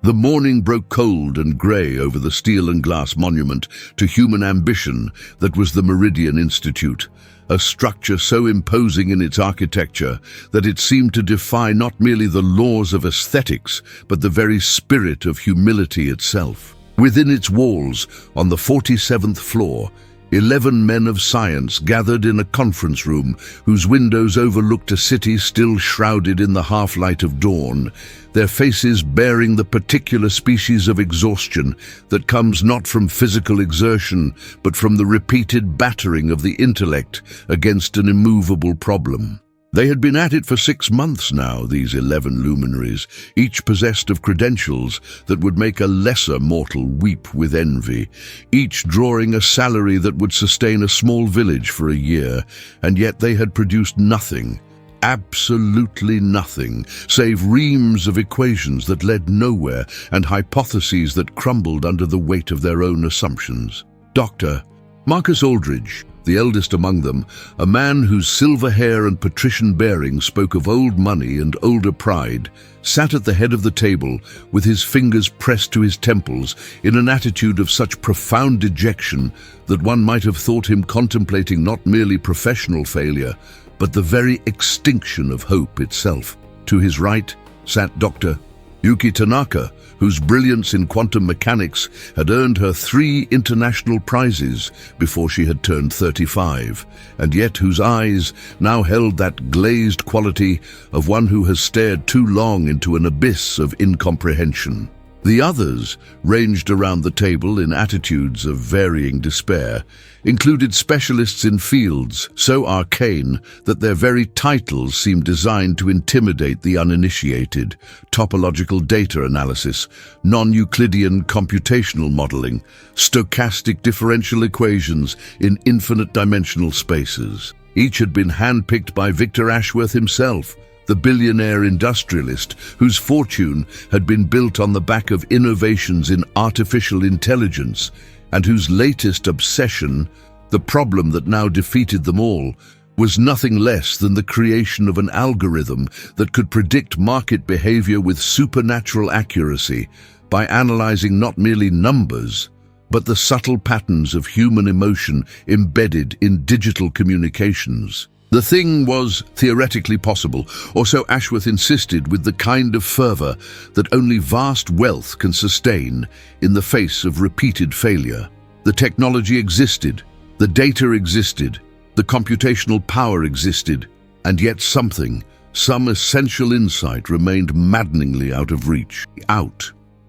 The morning broke cold and grey over the steel and glass monument to human ambition that was the Meridian Institute, a structure so imposing in its architecture that it seemed to defy not merely the laws of aesthetics, but the very spirit of humility itself. Within its walls, on the 47th floor, 11 men of science gathered in a conference room whose windows overlooked a city still shrouded in the half-light of dawn, their faces bearing the particular species of exhaustion that comes not from physical exertion, but from the repeated battering of the intellect against an immovable problem. They had been at it for 6 months now, these 11 luminaries, each possessed of credentials that would make a lesser mortal weep with envy, each drawing a salary that would sustain a small village for a year, and yet they had produced nothing, absolutely nothing, save reams of equations that led nowhere and hypotheses that crumbled under the weight of their own assumptions. Dr. Marcus Aldridge, the eldest among them, a man whose silver hair and patrician bearing spoke of old money and older pride, sat at the head of the table with his fingers pressed to his temples in an attitude of such profound dejection that one might have thought him contemplating not merely professional failure, but the very extinction of hope itself. To his right sat Dr. Yuki Tanaka, whose brilliance in quantum mechanics had earned her 3 international prizes before she had turned 35, and yet whose eyes now held that glazed quality of one who has stared too long into an abyss of incomprehension. The others, ranged around the table in attitudes of varying despair, included specialists in fields so arcane that their very titles seemed designed to intimidate the uninitiated: topological data analysis, non-Euclidean computational modeling, stochastic differential equations in infinite dimensional spaces. Each had been handpicked by Victor Ashworth himself, the billionaire industrialist whose fortune had been built on the back of innovations in artificial intelligence, and whose latest obsession, the problem that now defeated them all, was nothing less than the creation of an algorithm that could predict market behavior with supernatural accuracy by analyzing not merely numbers, but the subtle patterns of human emotion embedded in digital communications. The thing was theoretically possible, or so Ashworth insisted with the kind of fervor that only vast wealth can sustain in the face of repeated failure. The technology existed, the data existed, the computational power existed, and yet some essential insight remained maddeningly out of reach.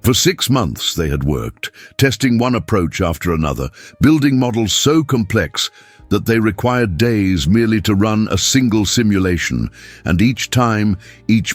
For 6 months they had worked, testing one approach after another, building models so complex that they required days merely to run a single simulation, and each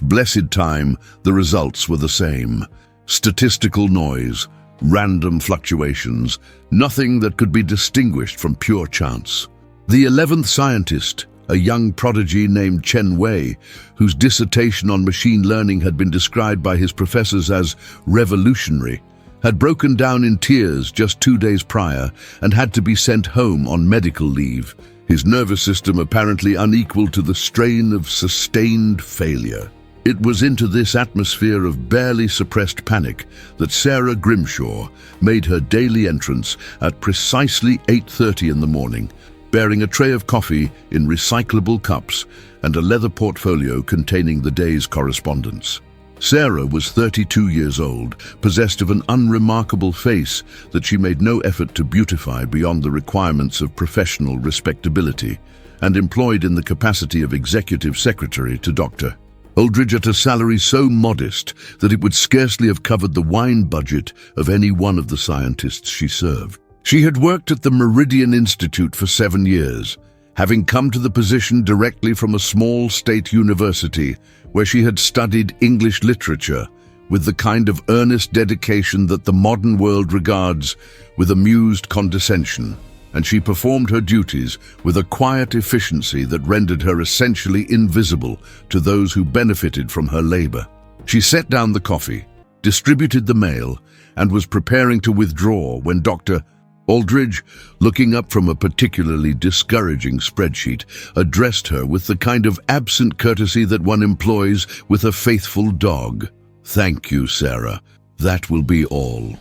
blessed time, the results were the same. Statistical noise, random fluctuations, nothing that could be distinguished from pure chance. The 11th scientist, a young prodigy named Chen Wei, whose dissertation on machine learning had been described by his professors as revolutionary, had broken down in tears just 2 days prior and had to be sent home on medical leave, his nervous system apparently unequal to the strain of sustained failure. It was into this atmosphere of barely suppressed panic that Sarah Grimshaw made her daily entrance at precisely 8:30 in the morning, bearing a tray of coffee in recyclable cups and a leather portfolio containing the day's correspondence. Sarah was 32 years old, possessed of an unremarkable face that she made no effort to beautify beyond the requirements of professional respectability, and employed in the capacity of executive secretary to Dr. Aldridge at a salary so modest that it would scarcely have covered the wine budget of any one of the scientists she served. She had worked at the Meridian Institute for 7 years, having come to the position directly from a small state university where she had studied English literature with the kind of earnest dedication that the modern world regards with amused condescension, and she performed her duties with a quiet efficiency that rendered her essentially invisible to those who benefited from her labor. She set down the coffee, distributed the mail, and was preparing to withdraw when Dr. Aldridge, looking up from a particularly discouraging spreadsheet, addressed her with the kind of absent courtesy that one employs with a faithful dog. "Thank you, Sarah. That will be all.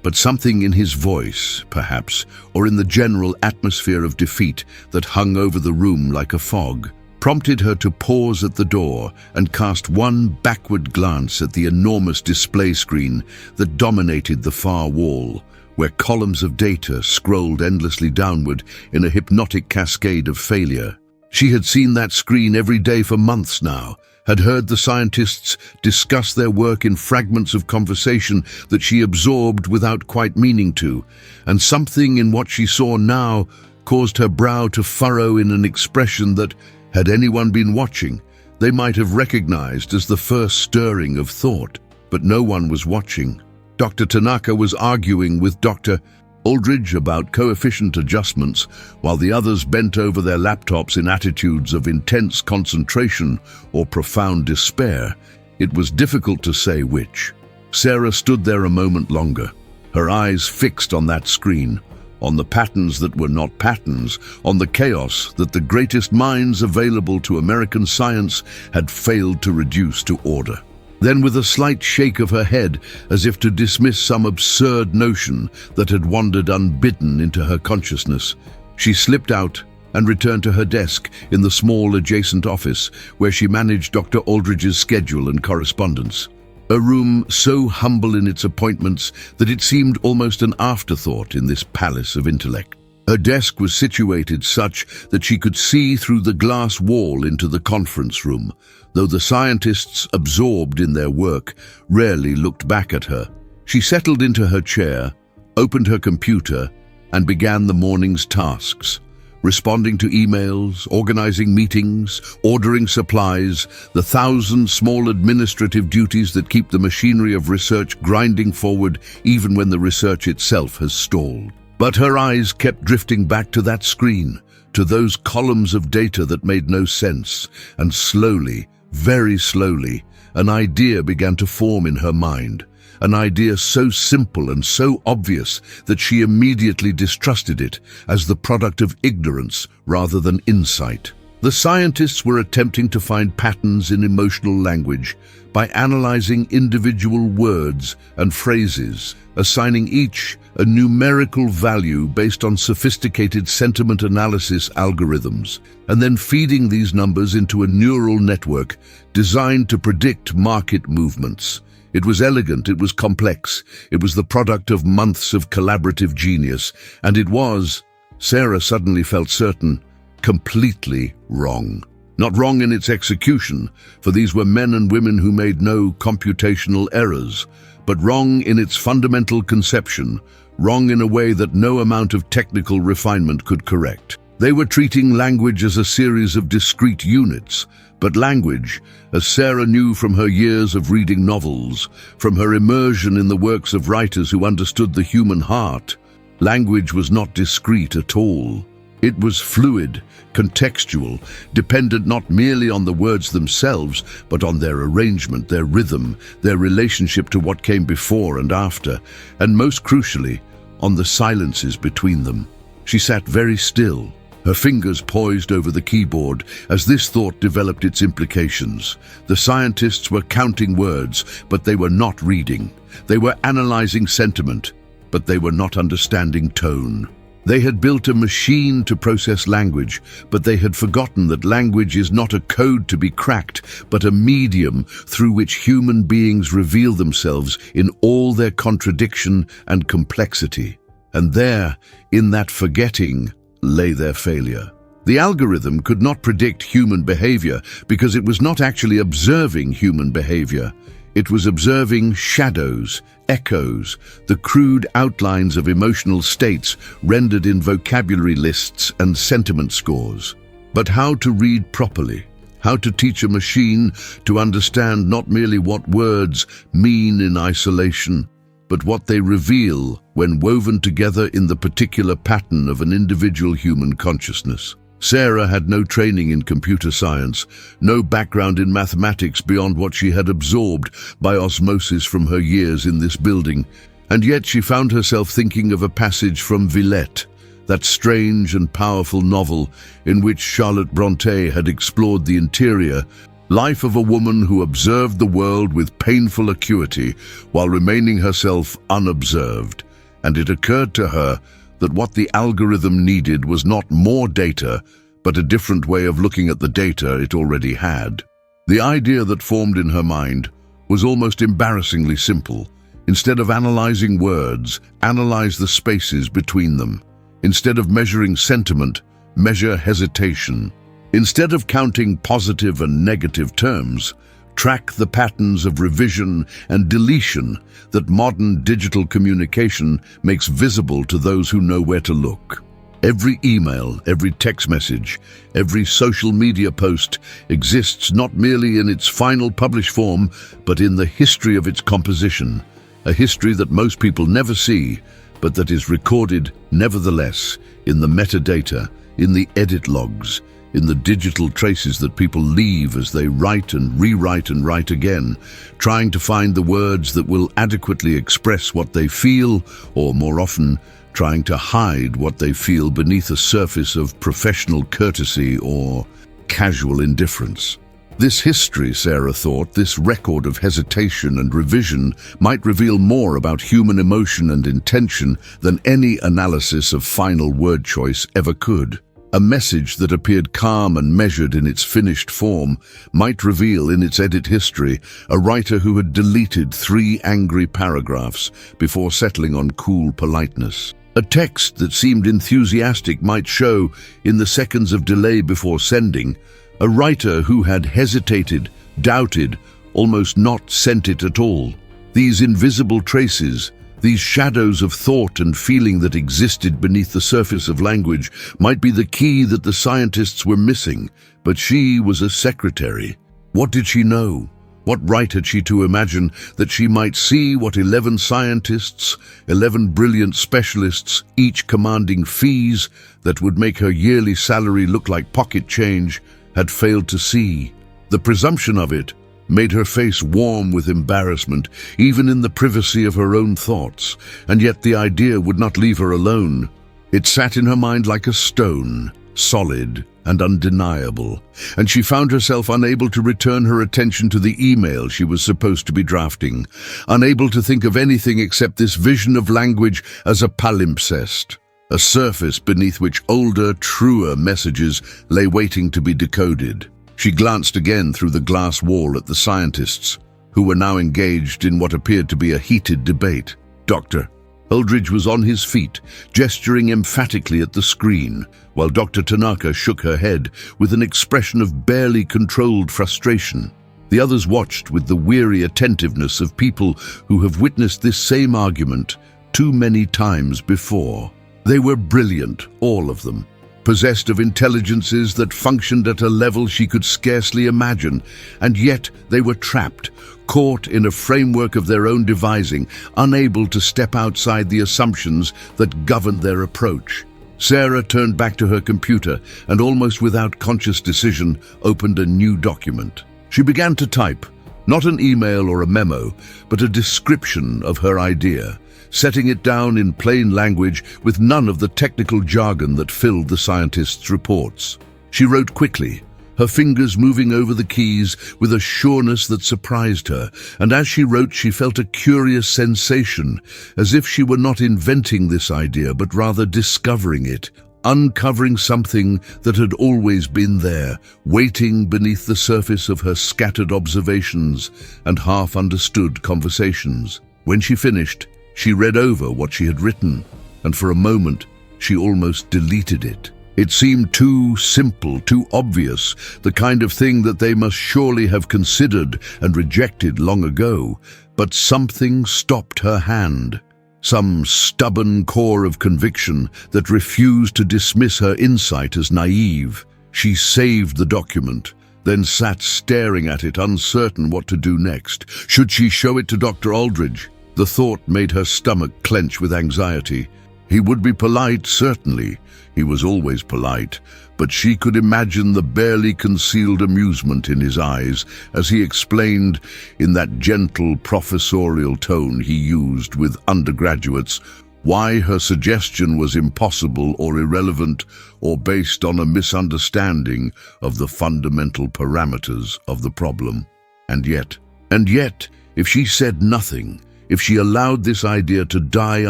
But something in his voice, perhaps, or in the general atmosphere of defeat that hung over the room like a fog, prompted her to pause at the door and cast one backward glance at the enormous display screen that dominated the far wall, where columns of data scrolled endlessly downward in a hypnotic cascade of failure. She had seen that screen every day for months now, had heard the scientists discuss their work in fragments of conversation that she absorbed without quite meaning to, and something in what she saw now caused her brow to furrow in an expression that, had anyone been watching, they might have recognized as the first stirring of thought. But no one was watching. Dr. Tanaka was arguing with Dr. Aldridge about coefficient adjustments, while the others bent over their laptops in attitudes of intense concentration or profound despair. It was difficult to say which. Sarah stood there a moment longer, her eyes fixed on that screen, on the patterns that were not patterns, on the chaos that the greatest minds available to American science had failed to reduce to order. Then, with a slight shake of her head, as if to dismiss some absurd notion that had wandered unbidden into her consciousness, she slipped out and returned to her desk in the small adjacent office where she managed Dr. Aldridge's schedule and correspondence. A room so humble in its appointments that it seemed almost an afterthought in this palace of intellect. Her desk was situated such that she could see through the glass wall into the conference room, though the scientists, absorbed in their work, rarely looked back at her. She settled into her chair, opened her computer, and began the morning's tasks, responding to emails, organizing meetings, ordering supplies, the 1,000 small administrative duties that keep the machinery of research grinding forward even when the research itself has stalled. But her eyes kept drifting back to that screen, to those columns of data that made no sense, and slowly, very slowly, an idea began to form in her mind, an idea so simple and so obvious that she immediately distrusted it as the product of ignorance rather than insight. The scientists were attempting to find patterns in emotional language by analyzing individual words and phrases, assigning each a numerical value based on sophisticated sentiment analysis algorithms, and then feeding these numbers into a neural network designed to predict market movements. It was elegant, it was complex, it was the product of months of collaborative genius, and it was, Sarah suddenly felt certain, completely wrong. Not wrong in its execution, for these were men and women who made no computational errors, but wrong in its fundamental conception, wrong in a way that no amount of technical refinement could correct. They were treating language as a series of discrete units, but language, as Sarah knew from her years of reading novels, from her immersion in the works of writers who understood the human heart, language was not discrete at all. It was fluid, contextual, dependent not merely on the words themselves, but on their arrangement, their rhythm, their relationship to what came before and after, and most crucially, on the silences between them. She sat very still, her fingers poised over the keyboard as this thought developed its implications. The scientists were counting words, but they were not reading. They were analyzing sentiment, but they were not understanding tone. They had built a machine to process language, but they had forgotten that language is not a code to be cracked, but a medium through which human beings reveal themselves in all their contradiction and complexity. And there, in that forgetting, lay their failure. The algorithm could not predict human behavior because it was not actually observing human behavior. It was observing shadows, echoes, the crude outlines of emotional states rendered in vocabulary lists and sentiment scores. But how to read properly? How to teach a machine to understand not merely what words mean in isolation, but what they reveal when woven together in the particular pattern of an individual human consciousness? Sarah had no training in computer science, no background in mathematics beyond what she had absorbed by osmosis from her years in this building, and yet she found herself thinking of a passage from Villette, that strange and powerful novel in which Charlotte Brontë had explored the interior Life of a woman who observed the world with painful acuity while remaining herself unobserved, and it occurred to her that what the algorithm needed was not more data, but a different way of looking at the data it already had. The idea that formed in her mind was almost embarrassingly simple. Instead of analyzing words, analyze the spaces between them. Instead of measuring sentiment, measure hesitation. Instead of counting positive and negative terms, track the patterns of revision and deletion that modern digital communication makes visible to those who know where to look. Every email, every text message, every social media post exists not merely in its final published form, but in the history of its composition, a history that most people never see, but that is recorded nevertheless in the metadata, in the edit logs, in the digital traces that people leave as they write and write again, trying to find the words that will adequately express what they feel, or more often, trying to hide what they feel beneath a surface of professional courtesy or casual indifference. This history, Sarah thought, this record of hesitation and revision might reveal more about human emotion and intention than any analysis of final word choice ever could. A message that appeared calm and measured in its finished form might reveal in its edit history a writer who had deleted 3 angry paragraphs before settling on cool politeness. A text that seemed enthusiastic might show, in the seconds of delay before sending, a writer who had hesitated, doubted, almost not sent it at all. These invisible traces, these shadows of thought and feeling that existed beneath the surface of language, might be the key that the scientists were missing, but she was a secretary. What did she know? What right had she to imagine that she might see what 11 scientists, 11 brilliant specialists, each commanding fees that would make her yearly salary look like pocket change, had failed to see? The presumption of it made her face warm with embarrassment, even in the privacy of her own thoughts, and yet the idea would not leave her alone. It sat in her mind like a stone, solid and undeniable, and she found herself unable to return her attention to the email she was supposed to be drafting, unable to think of anything except this vision of language as a palimpsest, a surface beneath which older, truer messages lay waiting to be decoded. She glanced again through the glass wall at the scientists, who were now engaged in what appeared to be a heated debate. Dr. Aldridge was on his feet, gesturing emphatically at the screen, while Dr. Tanaka shook her head with an expression of barely controlled frustration. The others watched with the weary attentiveness of people who have witnessed this same argument too many times before. They were brilliant, all of them, possessed of intelligences that functioned at a level she could scarcely imagine, and yet they were trapped, caught in a framework of their own devising, unable to step outside the assumptions that governed their approach. Sarah turned back to her computer and, almost without conscious decision, opened a new document. She began to type, not an email or a memo, but a description of her idea, setting it down in plain language with none of the technical jargon that filled the scientists' reports. She wrote quickly, her fingers moving over the keys with a sureness that surprised her, and as she wrote she felt a curious sensation, as if she were not inventing this idea but rather discovering it, uncovering something that had always been there, waiting beneath the surface of her scattered observations and half-understood conversations. When she finished, she read over what she had written, and for a moment she almost deleted it. It seemed too simple, too obvious, the kind of thing that they must surely have considered and rejected long ago. But something stopped her hand. Some stubborn core of conviction that refused to dismiss her insight as naive. She saved the document, then sat staring at it, uncertain what to do next. Should she show it to Dr. Aldridge? The thought made her stomach clench with anxiety. He would be polite, certainly. He was always polite, but she could imagine the barely concealed amusement in his eyes as he explained, in that gentle professorial tone he used with undergraduates, why her suggestion was impossible or irrelevant or based on a misunderstanding of the fundamental parameters of the problem. And yet, if she said nothing, if she allowed this idea to die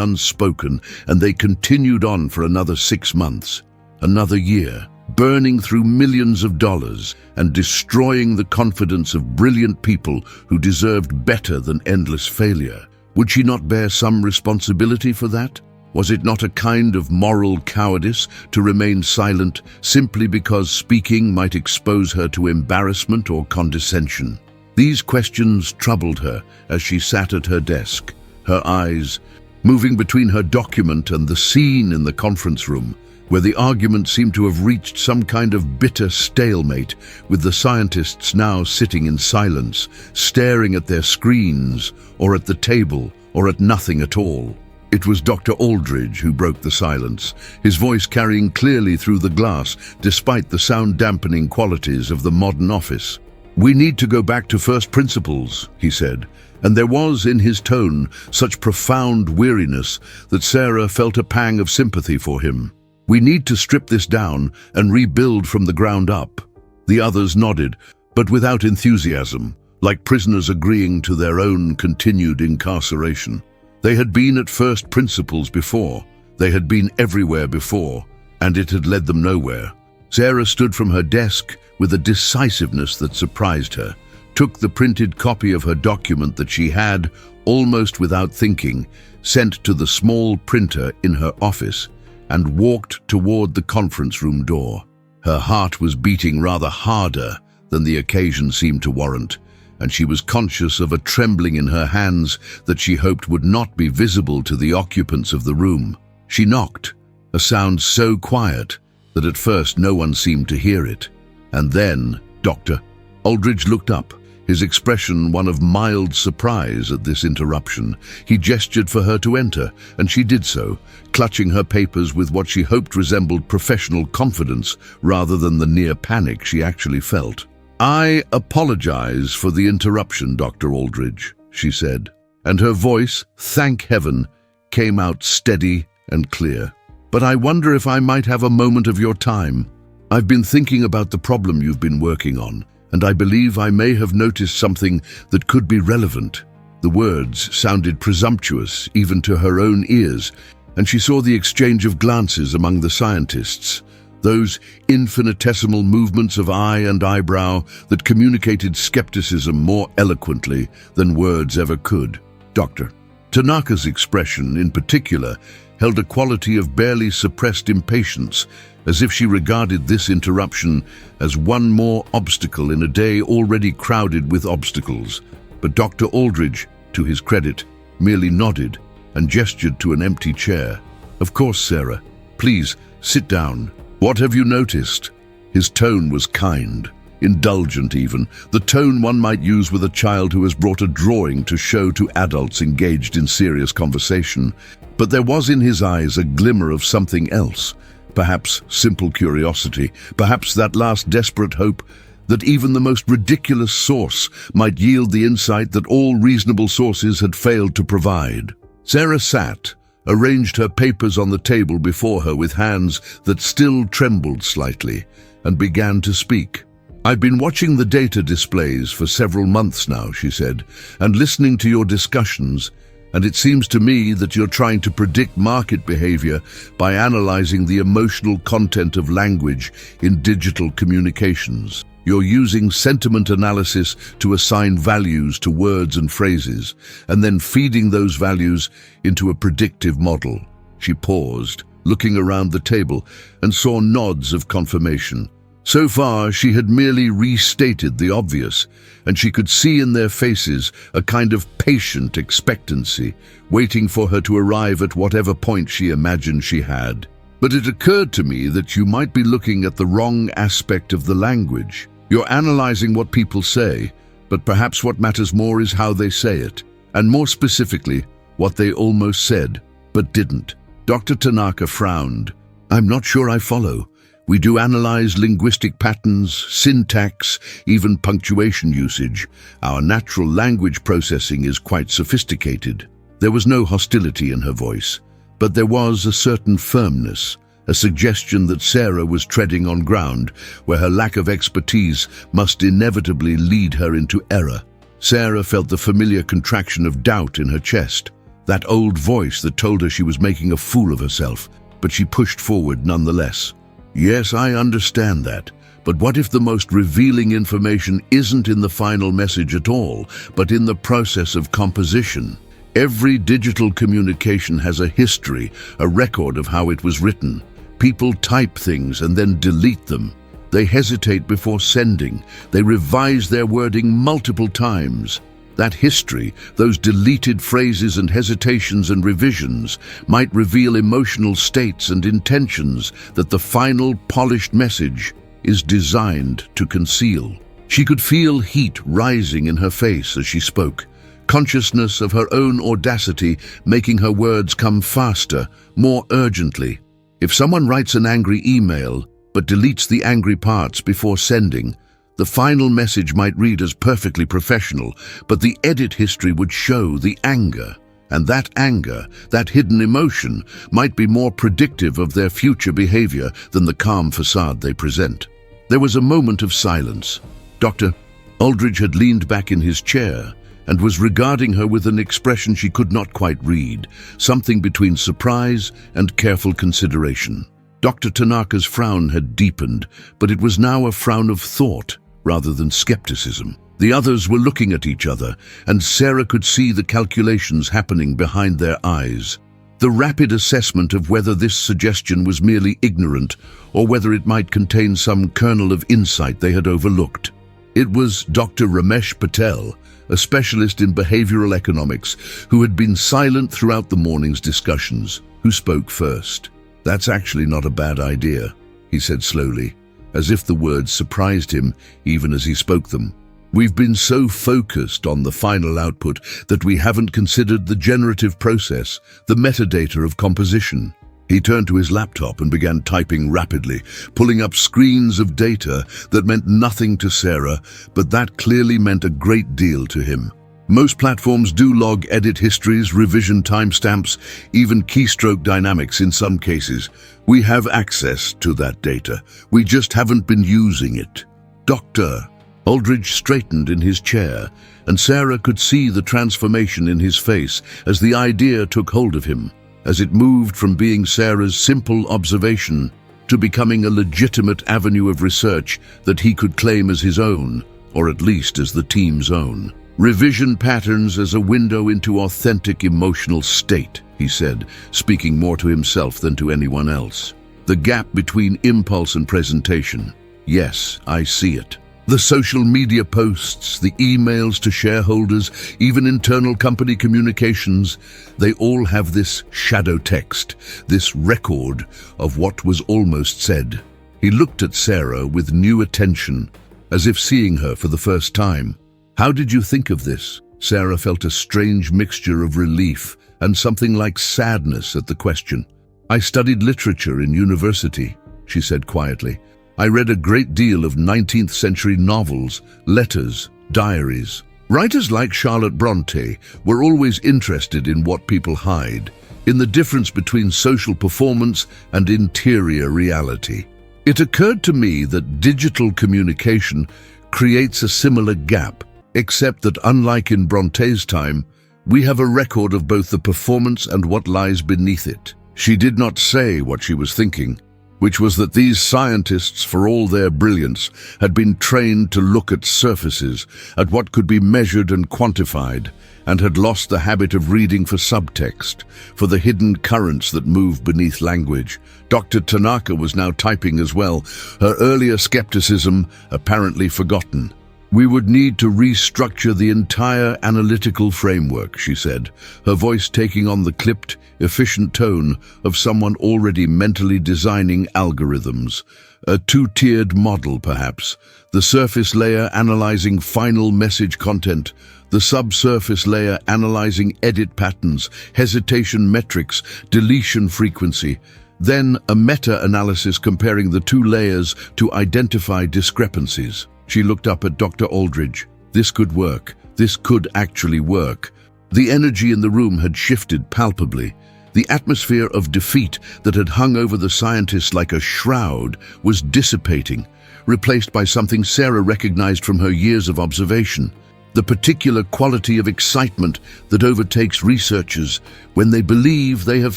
unspoken and they continued on for another 6 months, another year, burning through millions of dollars and destroying the confidence of brilliant people who deserved better than endless failure, would she not bear some responsibility for that? Was it not a kind of moral cowardice to remain silent simply because speaking might expose her to embarrassment or condescension? These questions troubled her as she sat at her desk, her eyes moving between her document and the scene in the conference room, where the argument seemed to have reached some kind of bitter stalemate, with the scientists now sitting in silence, staring at their screens, or at the table, or at nothing at all. It was Dr. Aldridge who broke the silence, his voice carrying clearly through the glass, despite the sound-dampening qualities of the modern office. "We need to go back to first principles," he said, and there was in his tone such profound weariness that Sarah felt a pang of sympathy for him. "We need to strip this down and rebuild from the ground up." The others nodded, but without enthusiasm, like prisoners agreeing to their own continued incarceration. They had been at first principles before, they had been everywhere before, and it had led them nowhere. Sarah stood from her desk with a decisiveness that surprised her, took the printed copy of her document that she had, almost without thinking, sent to the small printer in her office, and walked toward the conference room door. Her heart was beating rather harder than the occasion seemed to warrant, and she was conscious of a trembling in her hands that she hoped would not be visible to the occupants of the room. She knocked, a sound so quiet that at first no one seemed to hear it. And then Dr. Aldridge looked up, his expression one of mild surprise at this interruption. He gestured for her to enter, and she did so, clutching her papers with what she hoped resembled professional confidence rather than the near panic she actually felt. "I apologize for the interruption, Dr. Aldridge," she said, and her voice, thank heaven, came out steady and clear. "But I wonder if I might have a moment of your time. I've been thinking about the problem you've been working on, and I believe I may have noticed something that could be relevant." The words sounded presumptuous even to her own ears, and she saw the exchange of glances among the scientists, those infinitesimal movements of eye and eyebrow that communicated skepticism more eloquently than words ever could. Dr. Tanaka's expression, in particular, held a quality of barely suppressed impatience, as if she regarded this interruption as one more obstacle in a day already crowded with obstacles. But Dr. Aldridge, to his credit, merely nodded and gestured to an empty chair. "Of course, Sarah. Please, sit down. What have you noticed?" His tone was kind, indulgent even, the tone one might use with a child who has brought a drawing to show to adults engaged in serious conversation. But there was in his eyes a glimmer of something else, perhaps simple curiosity, perhaps that last desperate hope that even the most ridiculous source might yield the insight that all reasonable sources had failed to provide. Sarah sat, arranged her papers on the table before her with hands that still trembled slightly, and began to speak. "I've been watching the data displays for several months now," she said, "and listening to your discussions, and it seems to me that you're trying to predict market behavior by analyzing the emotional content of language in digital communications. You're using sentiment analysis to assign values to words and phrases, and then feeding those values into a predictive model." She paused, looking around the table, and saw nods of confirmation. So far, she had merely restated the obvious, and she could see in their faces a kind of patient expectancy, waiting for her to arrive at whatever point she imagined she had. "But it occurred to me that you might be looking at the wrong aspect of the language. You're analyzing what people say, but perhaps what matters more is how they say it, and more specifically, what they almost said, but didn't." Dr. Tanaka frowned. "I'm not sure I follow. We do analyze linguistic patterns, syntax, even punctuation usage. Our natural language processing is quite sophisticated." There was no hostility in her voice, But there was a certain firmness, a suggestion that Sarah was treading on ground where her lack of expertise must inevitably lead her into error. Sarah felt the familiar contraction of doubt in her chest, that old voice that told her she was making a fool of herself, but she pushed forward nonetheless. Yes, I understand that. But what if the most revealing information isn't in the final message at all, but in the process of composition? Every digital communication has a history, a record of how it was written. People type things and then delete them. They hesitate before sending. They revise their wording multiple times. That history, those deleted phrases and hesitations and revisions, might reveal emotional states and intentions that the final polished message is designed to conceal. She could feel heat rising in her face as she spoke, consciousness of her own audacity making her words come faster, more urgently. If someone writes an angry email but deletes the angry parts before sending, the final message might read as perfectly professional, but the edit history would show the anger. And that anger, that hidden emotion, might be more predictive of their future behavior than the calm facade they present. There was a moment of silence. Dr. Aldridge had leaned back in his chair and was regarding her with an expression she could not quite read, something between surprise and careful consideration. Dr. Tanaka's frown had deepened, but it was now a frown of thought rather than skepticism. The others were looking at each other, and Sarah could see the calculations happening behind their eyes. The rapid assessment of whether this suggestion was merely ignorant or whether it might contain some kernel of insight they had overlooked. It was Dr. Ramesh Patel, a specialist in behavioral economics, who had been silent throughout the morning's discussions, who spoke first. "That's actually not a bad idea," he said slowly, as if the words surprised him even as he spoke them. "We've been so focused on the final output that we haven't considered the generative process, the metadata of composition." He turned to his laptop and began typing rapidly, pulling up screens of data that meant nothing to Sarah, but that clearly meant a great deal to him. Most platforms do log edit histories, revision timestamps, even keystroke dynamics in some cases. We have access to that data. We just haven't been using it. Dr. Aldridge straightened in his chair, and Sarah could see the transformation in his face as the idea took hold of him, as it moved from being Sarah's simple observation to becoming a legitimate avenue of research that he could claim as his own, or at least as the team's own. "Revision patterns as a window into authentic emotional state," he said, speaking more to himself than to anyone else. "The gap between impulse and presentation. Yes, I see it. The social media posts, the emails to shareholders, even internal company communications, they all have this shadow text, this record of what was almost said." He looked at Sarah with new attention, as if seeing her for the first time. "How did you think of this?" Sarah felt a strange mixture of relief and something like sadness at the question. "I studied literature in university," she said quietly. "I read a great deal of 19th century novels, letters, diaries. Writers like Charlotte Bronte were always interested in what people hide, in the difference between social performance and interior reality. It occurred to me that digital communication creates a similar gap, except that unlike in Bronte's time, we have a record of both the performance and what lies beneath it." She did not say what she was thinking, which was that these scientists, for all their brilliance, had been trained to look at surfaces, at what could be measured and quantified, and had lost the habit of reading for subtext, for the hidden currents that move beneath language. Dr. Tanaka was now typing as well, her earlier skepticism apparently forgotten. "We would need to restructure the entire analytical framework," she said, her voice taking on the clipped, efficient tone of someone already mentally designing algorithms. A two-tiered model, perhaps. The surface layer analyzing final message content, the subsurface layer analyzing edit patterns, hesitation metrics, deletion frequency. Then a meta-analysis comparing the two layers to identify discrepancies. She looked up at Dr. Aldridge. This could work. This could actually work. The energy in the room had shifted palpably. The atmosphere of defeat that had hung over the scientists like a shroud was dissipating, replaced by something Sarah recognized from her years of observation: the particular quality of excitement that overtakes researchers when they believe they have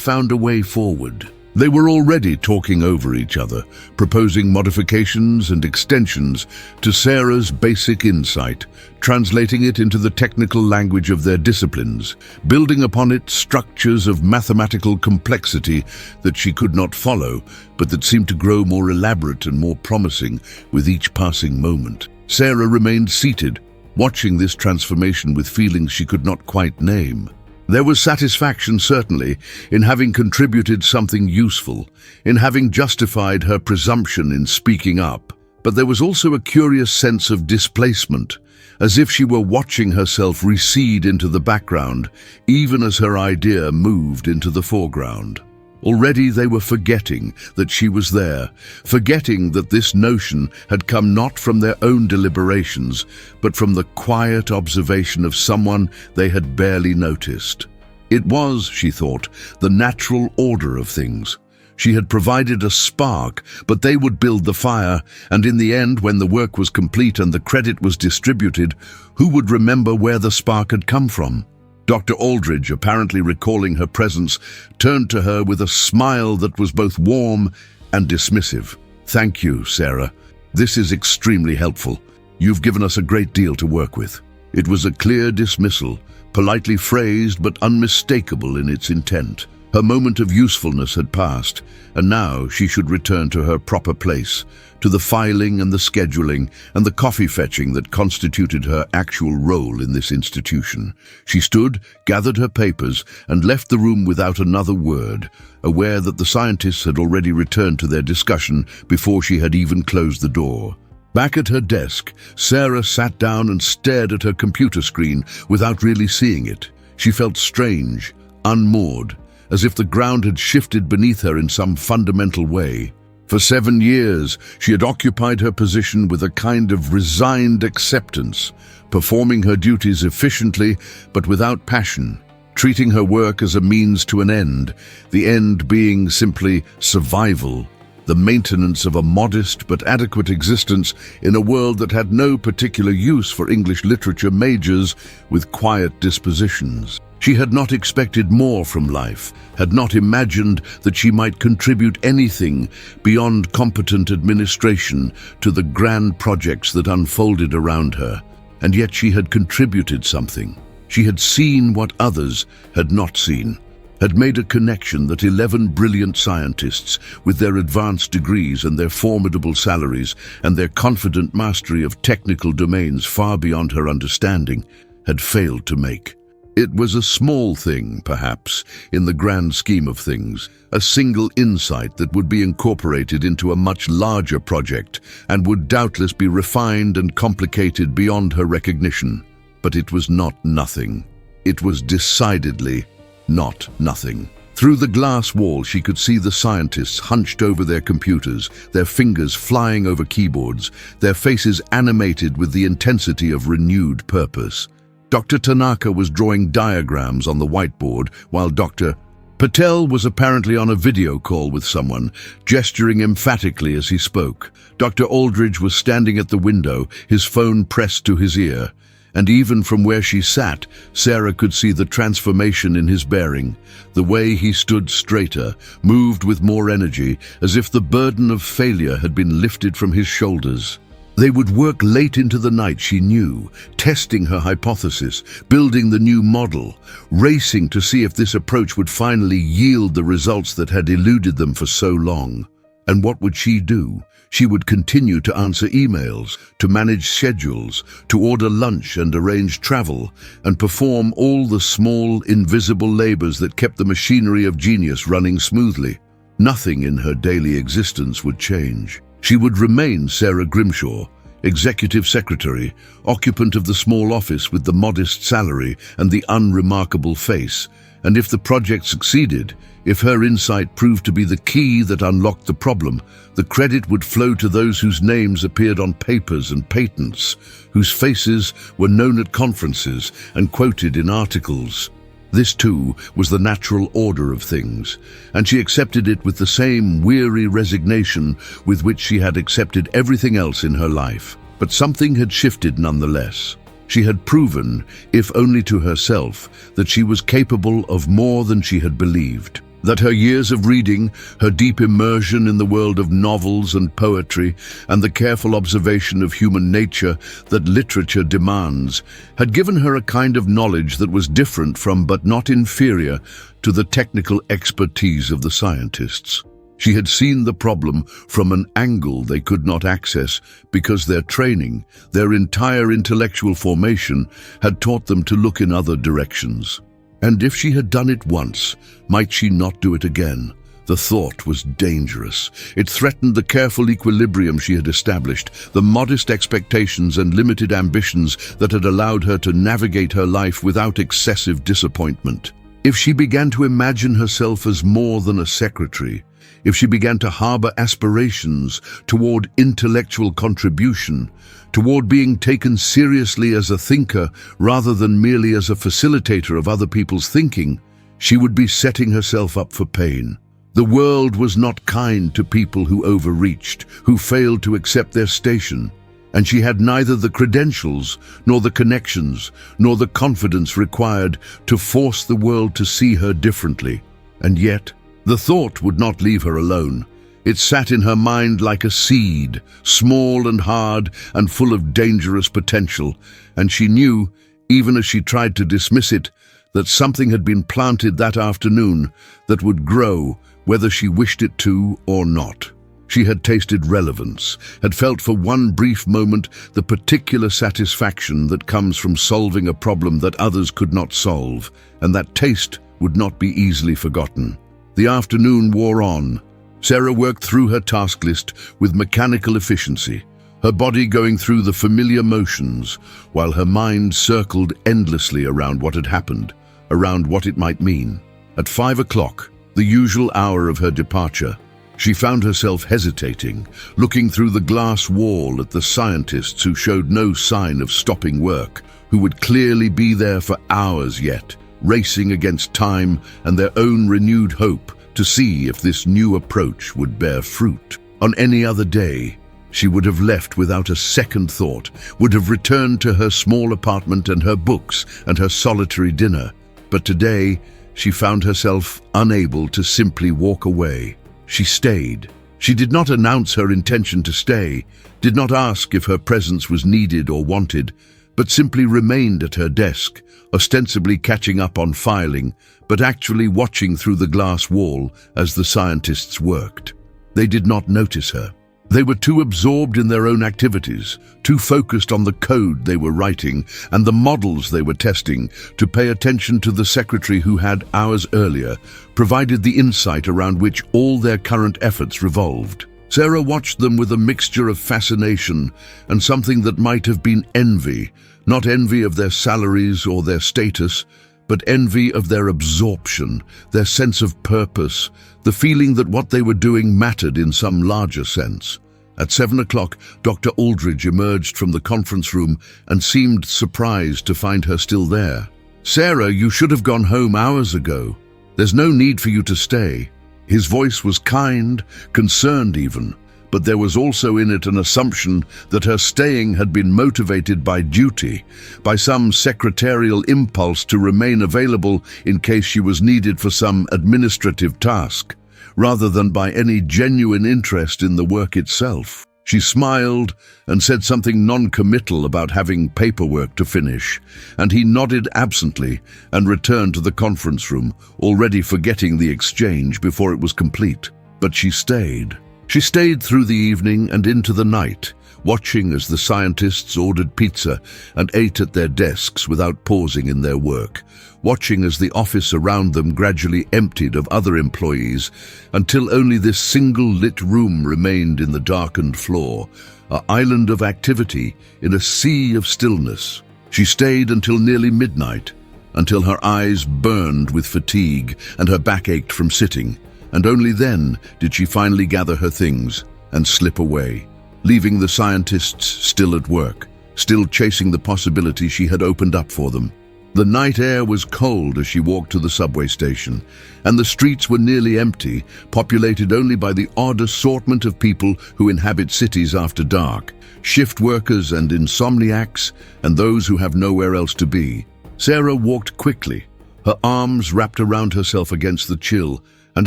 found a way forward. They were already talking over each other, proposing modifications and extensions to Sarah's basic insight, translating it into the technical language of their disciplines, building upon it structures of mathematical complexity that she could not follow, but that seemed to grow more elaborate and more promising with each passing moment. Sarah remained seated, watching this transformation with feelings she could not quite name. There was satisfaction, certainly, in having contributed something useful, in having justified her presumption in speaking up. But there was also a curious sense of displacement, as if she were watching herself recede into the background, even as her idea moved into the foreground. Already they were forgetting that she was there, forgetting that this notion had come not from their own deliberations, but from the quiet observation of someone they had barely noticed. It was, she thought, the natural order of things. She had provided a spark, but they would build the fire, and in the end, when the work was complete and the credit was distributed, who would remember where the spark had come from? Dr. Aldridge, apparently recalling her presence, turned to her with a smile that was both warm and dismissive. "Thank you, Sarah. This is extremely helpful. You've given us a great deal to work with." It was a clear dismissal, politely phrased but unmistakable in its intent. Her moment of usefulness had passed, and now she should return to her proper place, to the filing and the scheduling and the coffee fetching that constituted her actual role in this institution. She stood, gathered her papers, and left the room without another word, aware that the scientists had already returned to their discussion before she had even closed the door. Back at her desk, Sarah sat down and stared at her computer screen without really seeing it. She felt strange, unmoored, as if the ground had shifted beneath her in some fundamental way. For 7 years, she had occupied her position with a kind of resigned acceptance, performing her duties efficiently but without passion, treating her work as a means to an end, the end being simply survival, the maintenance of a modest but adequate existence in a world that had no particular use for English literature majors with quiet dispositions. She had not expected more from life, had not imagined that she might contribute anything beyond competent administration to the grand projects that unfolded around her. And yet she had contributed something. She had seen what others had not seen, had made a connection that 11 brilliant scientists, with their advanced degrees and their formidable salaries and their confident mastery of technical domains far beyond her understanding, had failed to make. It was a small thing, perhaps, in the grand scheme of things, a single insight that would be incorporated into a much larger project and would doubtless be refined and complicated beyond her recognition. But it was not nothing. It was decidedly not nothing. Through the glass wall, she could see the scientists hunched over their computers, their fingers flying over keyboards, their faces animated with the intensity of renewed purpose. Dr. Tanaka was drawing diagrams on the whiteboard, while Dr. Patel was apparently on a video call with someone, gesturing emphatically as he spoke. Dr. Aldridge was standing at the window, his phone pressed to his ear. And even from where she sat, Sarah could see the transformation in his bearing, the way he stood straighter, moved with more energy, as if the burden of failure had been lifted from his shoulders. They would work late into the night, she knew, testing her hypothesis, building the new model, racing to see if this approach would finally yield the results that had eluded them for so long. And what would she do? She would continue to answer emails, to manage schedules, to order lunch and arrange travel, and perform all the small, invisible labors that kept the machinery of genius running smoothly. Nothing in her daily existence would change. She would remain Sarah Grimshaw, executive secretary, occupant of the small office with the modest salary and the unremarkable face. And if the project succeeded, if her insight proved to be the key that unlocked the problem, the credit would flow to those whose names appeared on papers and patents, whose faces were known at conferences and quoted in articles. This too was the natural order of things, and she accepted it with the same weary resignation with which she had accepted everything else in her life. But something had shifted nonetheless. She had proven, if only to herself, that she was capable of more than she had believed. That her years of reading, her deep immersion in the world of novels and poetry, and the careful observation of human nature that literature demands, had given her a kind of knowledge that was different from but not inferior to the technical expertise of the scientists. She had seen the problem from an angle they could not access because their training, their entire intellectual formation, had taught them to look in other directions. And if she had done it once, might she not do it again? The thought was dangerous. It threatened the careful equilibrium she had established, the modest expectations and limited ambitions that had allowed her to navigate her life without excessive disappointment. If she began to imagine herself as more than a secretary, if she began to harbor aspirations toward intellectual contribution, toward being taken seriously as a thinker rather than merely as a facilitator of other people's thinking, she would be setting herself up for pain. The world was not kind to people who overreached, who failed to accept their station, and she had neither the credentials, nor the connections, nor the confidence required to force the world to see her differently. And yet, the thought would not leave her alone. It sat in her mind like a seed, small and hard and full of dangerous potential, and she knew, even as she tried to dismiss it, that something had been planted that afternoon that would grow whether she wished it to or not. She had tasted relevance, had felt for one brief moment the particular satisfaction that comes from solving a problem that others could not solve, and that taste would not be easily forgotten. The afternoon wore on. Sarah worked through her task list with mechanical efficiency, her body going through the familiar motions, while her mind circled endlessly around what had happened, around what it might mean. At 5 o'clock, the usual hour of her departure, she found herself hesitating, looking through the glass wall at the scientists who showed no sign of stopping work, who would clearly be there for hours yet, racing against time and their own renewed hope to see if this new approach would bear fruit. On any other day, she would have left without a second thought, would have returned to her small apartment and her books and her solitary dinner. But today, she found herself unable to simply walk away. She stayed. She did not announce her intention to stay, did not ask if her presence was needed or wanted, but simply remained at her desk, ostensibly catching up on filing, but actually watching through the glass wall as the scientists worked. They did not notice her. They were too absorbed in their own activities, too focused on the code they were writing and the models they were testing to pay attention to the secretary who had, hours earlier, provided the insight around which all their current efforts revolved. Sarah watched them with a mixture of fascination and something that might have been envy, not envy of their salaries or their status, but envy of their absorption, their sense of purpose, the feeling that what they were doing mattered in some larger sense. At 7 o'clock, Dr. Aldridge emerged from the conference room and seemed surprised to find her still there. "Sarah, you should have gone home hours ago. There's no need for you to stay." His voice was kind, concerned even, but there was also in it an assumption that her staying had been motivated by duty, by some secretarial impulse to remain available in case she was needed for some administrative task, rather than by any genuine interest in the work itself. She smiled and said something non-committal about having paperwork to finish, and he nodded absently and returned to the conference room, already forgetting the exchange before it was complete. But she stayed. She stayed through the evening and into the night, watching as the scientists ordered pizza and ate at their desks without pausing in their work, watching as the office around them gradually emptied of other employees until only this single lit room remained in the darkened floor, an island of activity in a sea of stillness. She stayed until nearly midnight, until her eyes burned with fatigue and her back ached from sitting, and only then did she finally gather her things and slip away, leaving the scientists still at work, still chasing the possibility she had opened up for them. The night air was cold as she walked to the subway station, and the streets were nearly empty, populated only by the odd assortment of people who inhabit cities after dark, shift workers and insomniacs, and those who have nowhere else to be. Sarah walked quickly, her arms wrapped around herself against the chill, and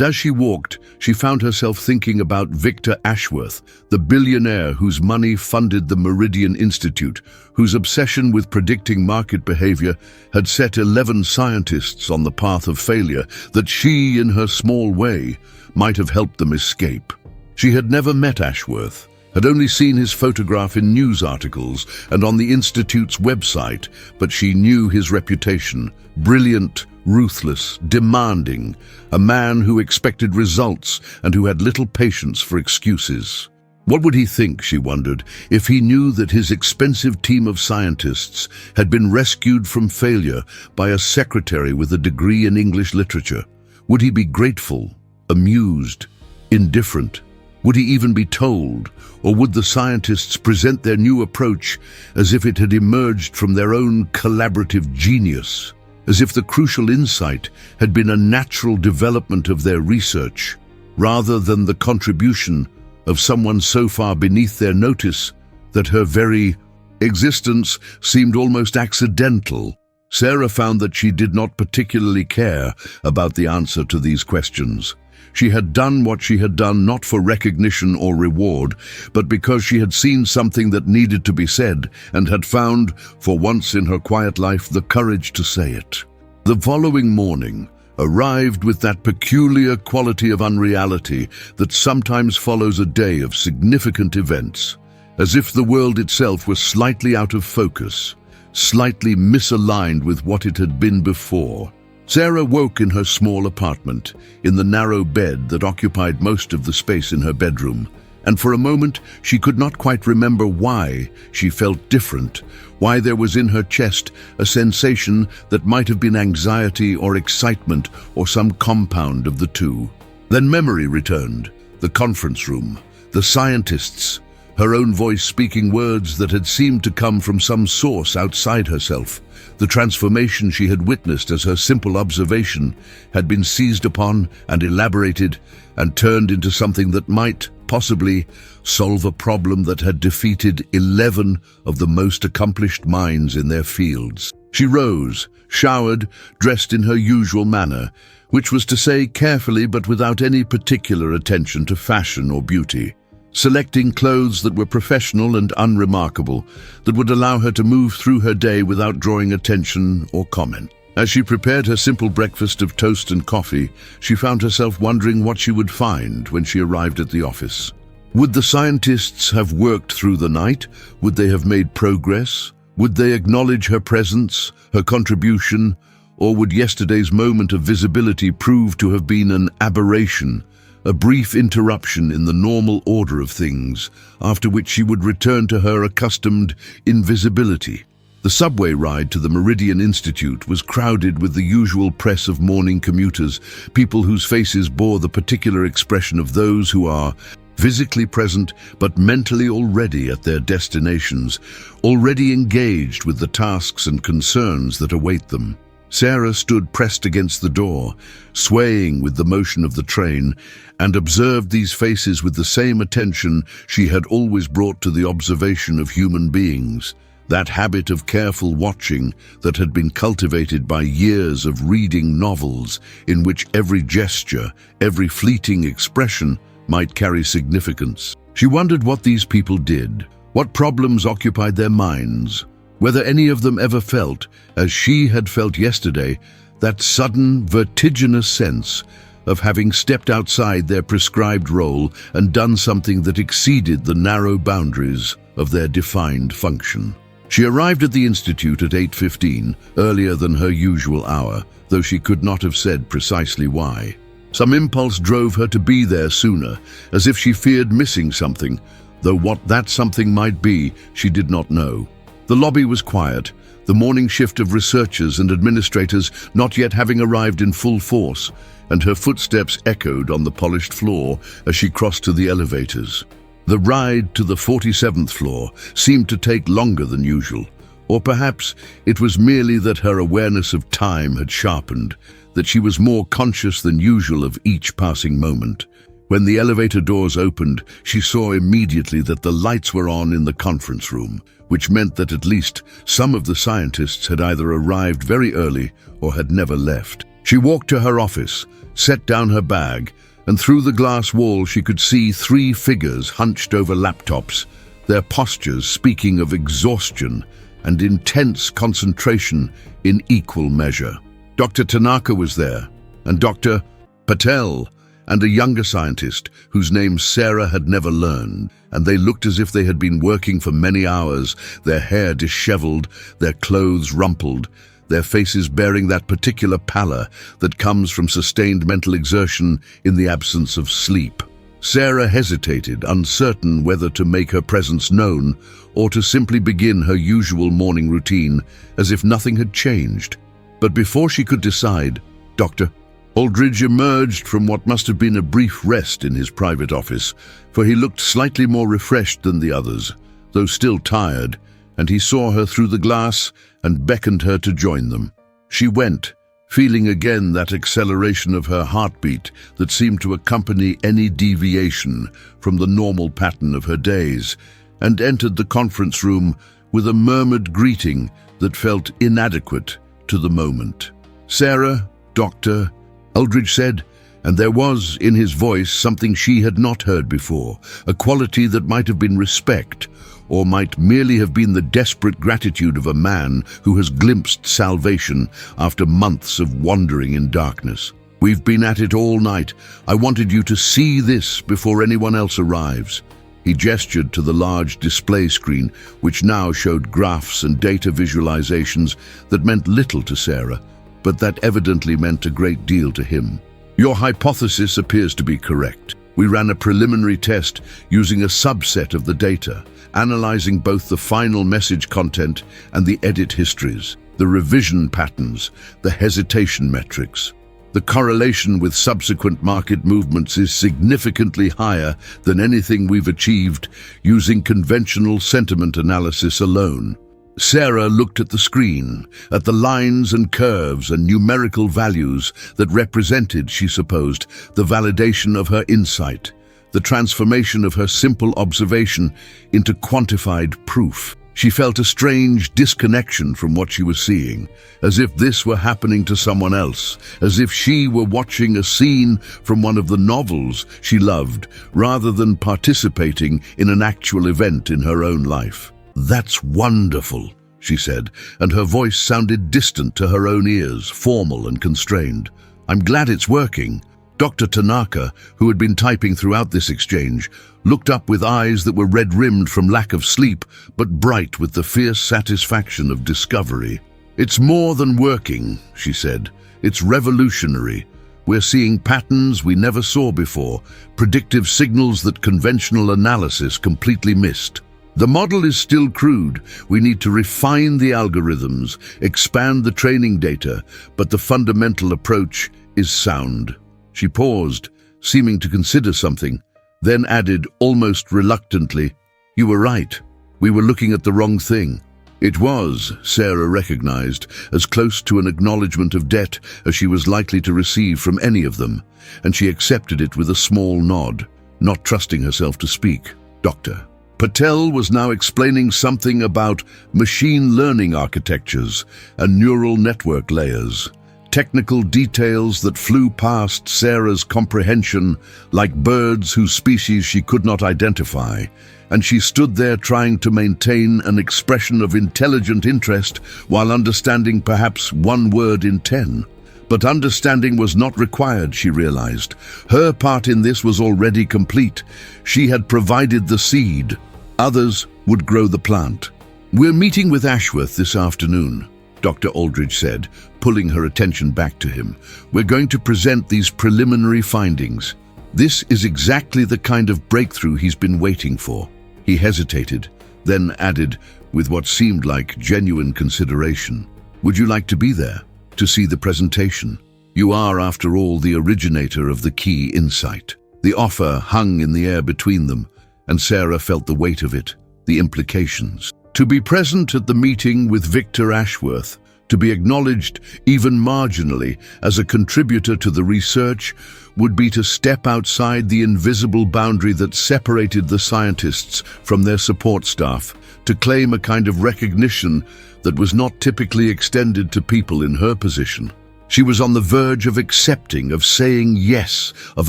as she walked, she found herself thinking about Victor Ashworth, the billionaire whose money funded the Meridian Institute, whose obsession with predicting market behavior had set 11 scientists on the path of failure, that she, in her small way, might have helped them escape. She had never met Ashworth, had only seen his photograph in news articles and on the Institute's website, but she knew his reputation: brilliant, ruthless, demanding, a man who expected results and who had little patience for excuses. What would he think, she wondered, if he knew that his expensive team of scientists had been rescued from failure by a secretary with a degree in English literature? Would he be grateful, amused, indifferent? Would he even be told, or would the scientists present their new approach as if it had emerged from their own collaborative genius, as if the crucial insight had been a natural development of their research, rather than the contribution of someone so far beneath their notice that her very existence seemed almost accidental? Sarah found that she did not particularly care about the answer to these questions. She had done what she had done not for recognition or reward, but because she had seen something that needed to be said and had found, for once in her quiet life, the courage to say it. The following morning arrived with that peculiar quality of unreality that sometimes follows a day of significant events, as if the world itself was slightly out of focus, slightly misaligned with what it had been before. Sarah woke in her small apartment, in the narrow bed that occupied most of the space in her bedroom, and for a moment she could not quite remember why she felt different, why there was in her chest a sensation that might have been anxiety or excitement or some compound of the two. Then memory returned, the conference room, the scientists, her own voice speaking words that had seemed to come from some source outside herself. The transformation she had witnessed as her simple observation had been seized upon and elaborated and turned into something that might, possibly, solve a problem that had defeated 11 of the most accomplished minds in their fields. She rose, showered, dressed in her usual manner, which was to say carefully but without any particular attention to fashion or beauty, selecting clothes that were professional and unremarkable, that would allow her to move through her day without drawing attention or comment. As she prepared her simple breakfast of toast and coffee, she found herself wondering what she would find when she arrived at the office. Would the scientists have worked through the night? Would they have made progress? Would they acknowledge her presence, her contribution? Or would yesterday's moment of visibility prove to have been an aberration, a brief interruption in the normal order of things, after which she would return to her accustomed invisibility? The subway ride to the Meridian Institute was crowded with the usual press of morning commuters, people whose faces bore the particular expression of those who are physically present but mentally already at their destinations, already engaged with the tasks and concerns that await them. Sarah stood pressed against the door, swaying with the motion of the train, and observed these faces with the same attention she had always brought to the observation of human beings, that habit of careful watching that had been cultivated by years of reading novels in which every gesture, every fleeting expression might carry significance. She wondered what these people did, what problems occupied their minds, whether any of them ever felt, as she had felt yesterday, that sudden, vertiginous sense of having stepped outside their prescribed role and done something that exceeded the narrow boundaries of their defined function. She arrived at the Institute at 8:15, earlier than her usual hour, though she could not have said precisely why. Some impulse drove her to be there sooner, as if she feared missing something, though what that something might be, she did not know. The lobby was quiet, the morning shift of researchers and administrators not yet having arrived in full force, and her footsteps echoed on the polished floor as she crossed to the elevators. The ride to the 47th floor seemed to take longer than usual, Or perhaps it was merely that her awareness of time had sharpened, that she was more conscious than usual of each passing moment. When the elevator doors opened, she saw immediately that the lights were on in the conference room, which meant that at least some of the scientists had either arrived very early or had never left. She walked to her office, set down her bag, and through the glass wall she could see 3 figures hunched over laptops, their postures speaking of exhaustion and intense concentration in equal measure. Dr. Tanaka was there, and Dr. Patel, and a younger scientist whose name Sarah had never learned, and they looked as if they had been working for many hours, their hair disheveled, their clothes rumpled, their faces bearing that particular pallor that comes from sustained mental exertion in the absence of sleep. Sarah hesitated, uncertain whether to make her presence known or to simply begin her usual morning routine as if nothing had changed. But before she could decide, Dr. Aldridge emerged from what must have been a brief rest in his private office, for he looked slightly more refreshed than the others, though still tired, and he saw her through the glass and beckoned her to join them. She went, feeling again that acceleration of her heartbeat that seemed to accompany any deviation from the normal pattern of her days, and entered the conference room with a murmured greeting that felt inadequate to the moment. "Sarah, Dr. Aldridge said, and there was in his voice something she had not heard before, a quality that might have been respect, or might merely have been the desperate gratitude of a man who has glimpsed salvation after months of wandering in darkness. "We've been at it all night. I wanted you to see this before anyone else arrives." He gestured to the large display screen, which now showed graphs and data visualizations that meant little to Sarah, but that evidently meant a great deal to him. "Your hypothesis appears to be correct. We ran a preliminary test using a subset of the data, analyzing both the final message content and the edit histories, the revision patterns, the hesitation metrics. The correlation with subsequent market movements is significantly higher than anything we've achieved using conventional sentiment analysis alone." Sarah looked at the screen, at the lines and curves and numerical values that represented, she supposed, the validation of her insight, the transformation of her simple observation into quantified proof. She felt a strange disconnection from what she was seeing, as if this were happening to someone else, as if she were watching a scene from one of the novels she loved, rather than participating in an actual event in her own life. "That's wonderful," she said, and her voice sounded distant to her own ears, formal and constrained. "I'm glad it's working." Dr. Tanaka, who had been typing throughout this exchange, looked up with eyes that were red-rimmed from lack of sleep, but bright with the fierce satisfaction of discovery. "It's more than working," she said. "It's revolutionary. We're seeing patterns we never saw before, predictive signals that conventional analysis completely missed. The model is still crude. We need to refine the algorithms, expand the training data, but the fundamental approach is sound." She paused, seeming to consider something, then added almost reluctantly, "You were right. We were looking at the wrong thing." It was, Sarah recognized, as close to an acknowledgement of debt as she was likely to receive from any of them, and she accepted it with a small nod, not trusting herself to speak. Dr. Patel was now explaining something about machine learning architectures and neural network layers, technical details that flew past Sarah's comprehension like birds whose species she could not identify, and she stood there trying to maintain an expression of intelligent interest while understanding perhaps one word in 10. But understanding was not required, she realized. Her part in this was already complete. She had provided the seed. Others would grow the plant. "We're meeting with Ashworth this afternoon," Dr. Aldridge said, pulling her attention back to him. "We're going to present these preliminary findings. This is exactly the kind of breakthrough he's been waiting for." He hesitated, then added, with what seemed like genuine consideration, "Would you like to be there, to see the presentation? You are, after all, the originator of the key insight." The offer hung in the air between them, and Sarah felt the weight of it, the implications. To be present at the meeting with Victor Ashworth, to be acknowledged even marginally as a contributor to the research, would be to step outside the invisible boundary that separated the scientists from their support staff, to claim a kind of recognition that was not typically extended to people in her position. She was on the verge of accepting, of saying yes, of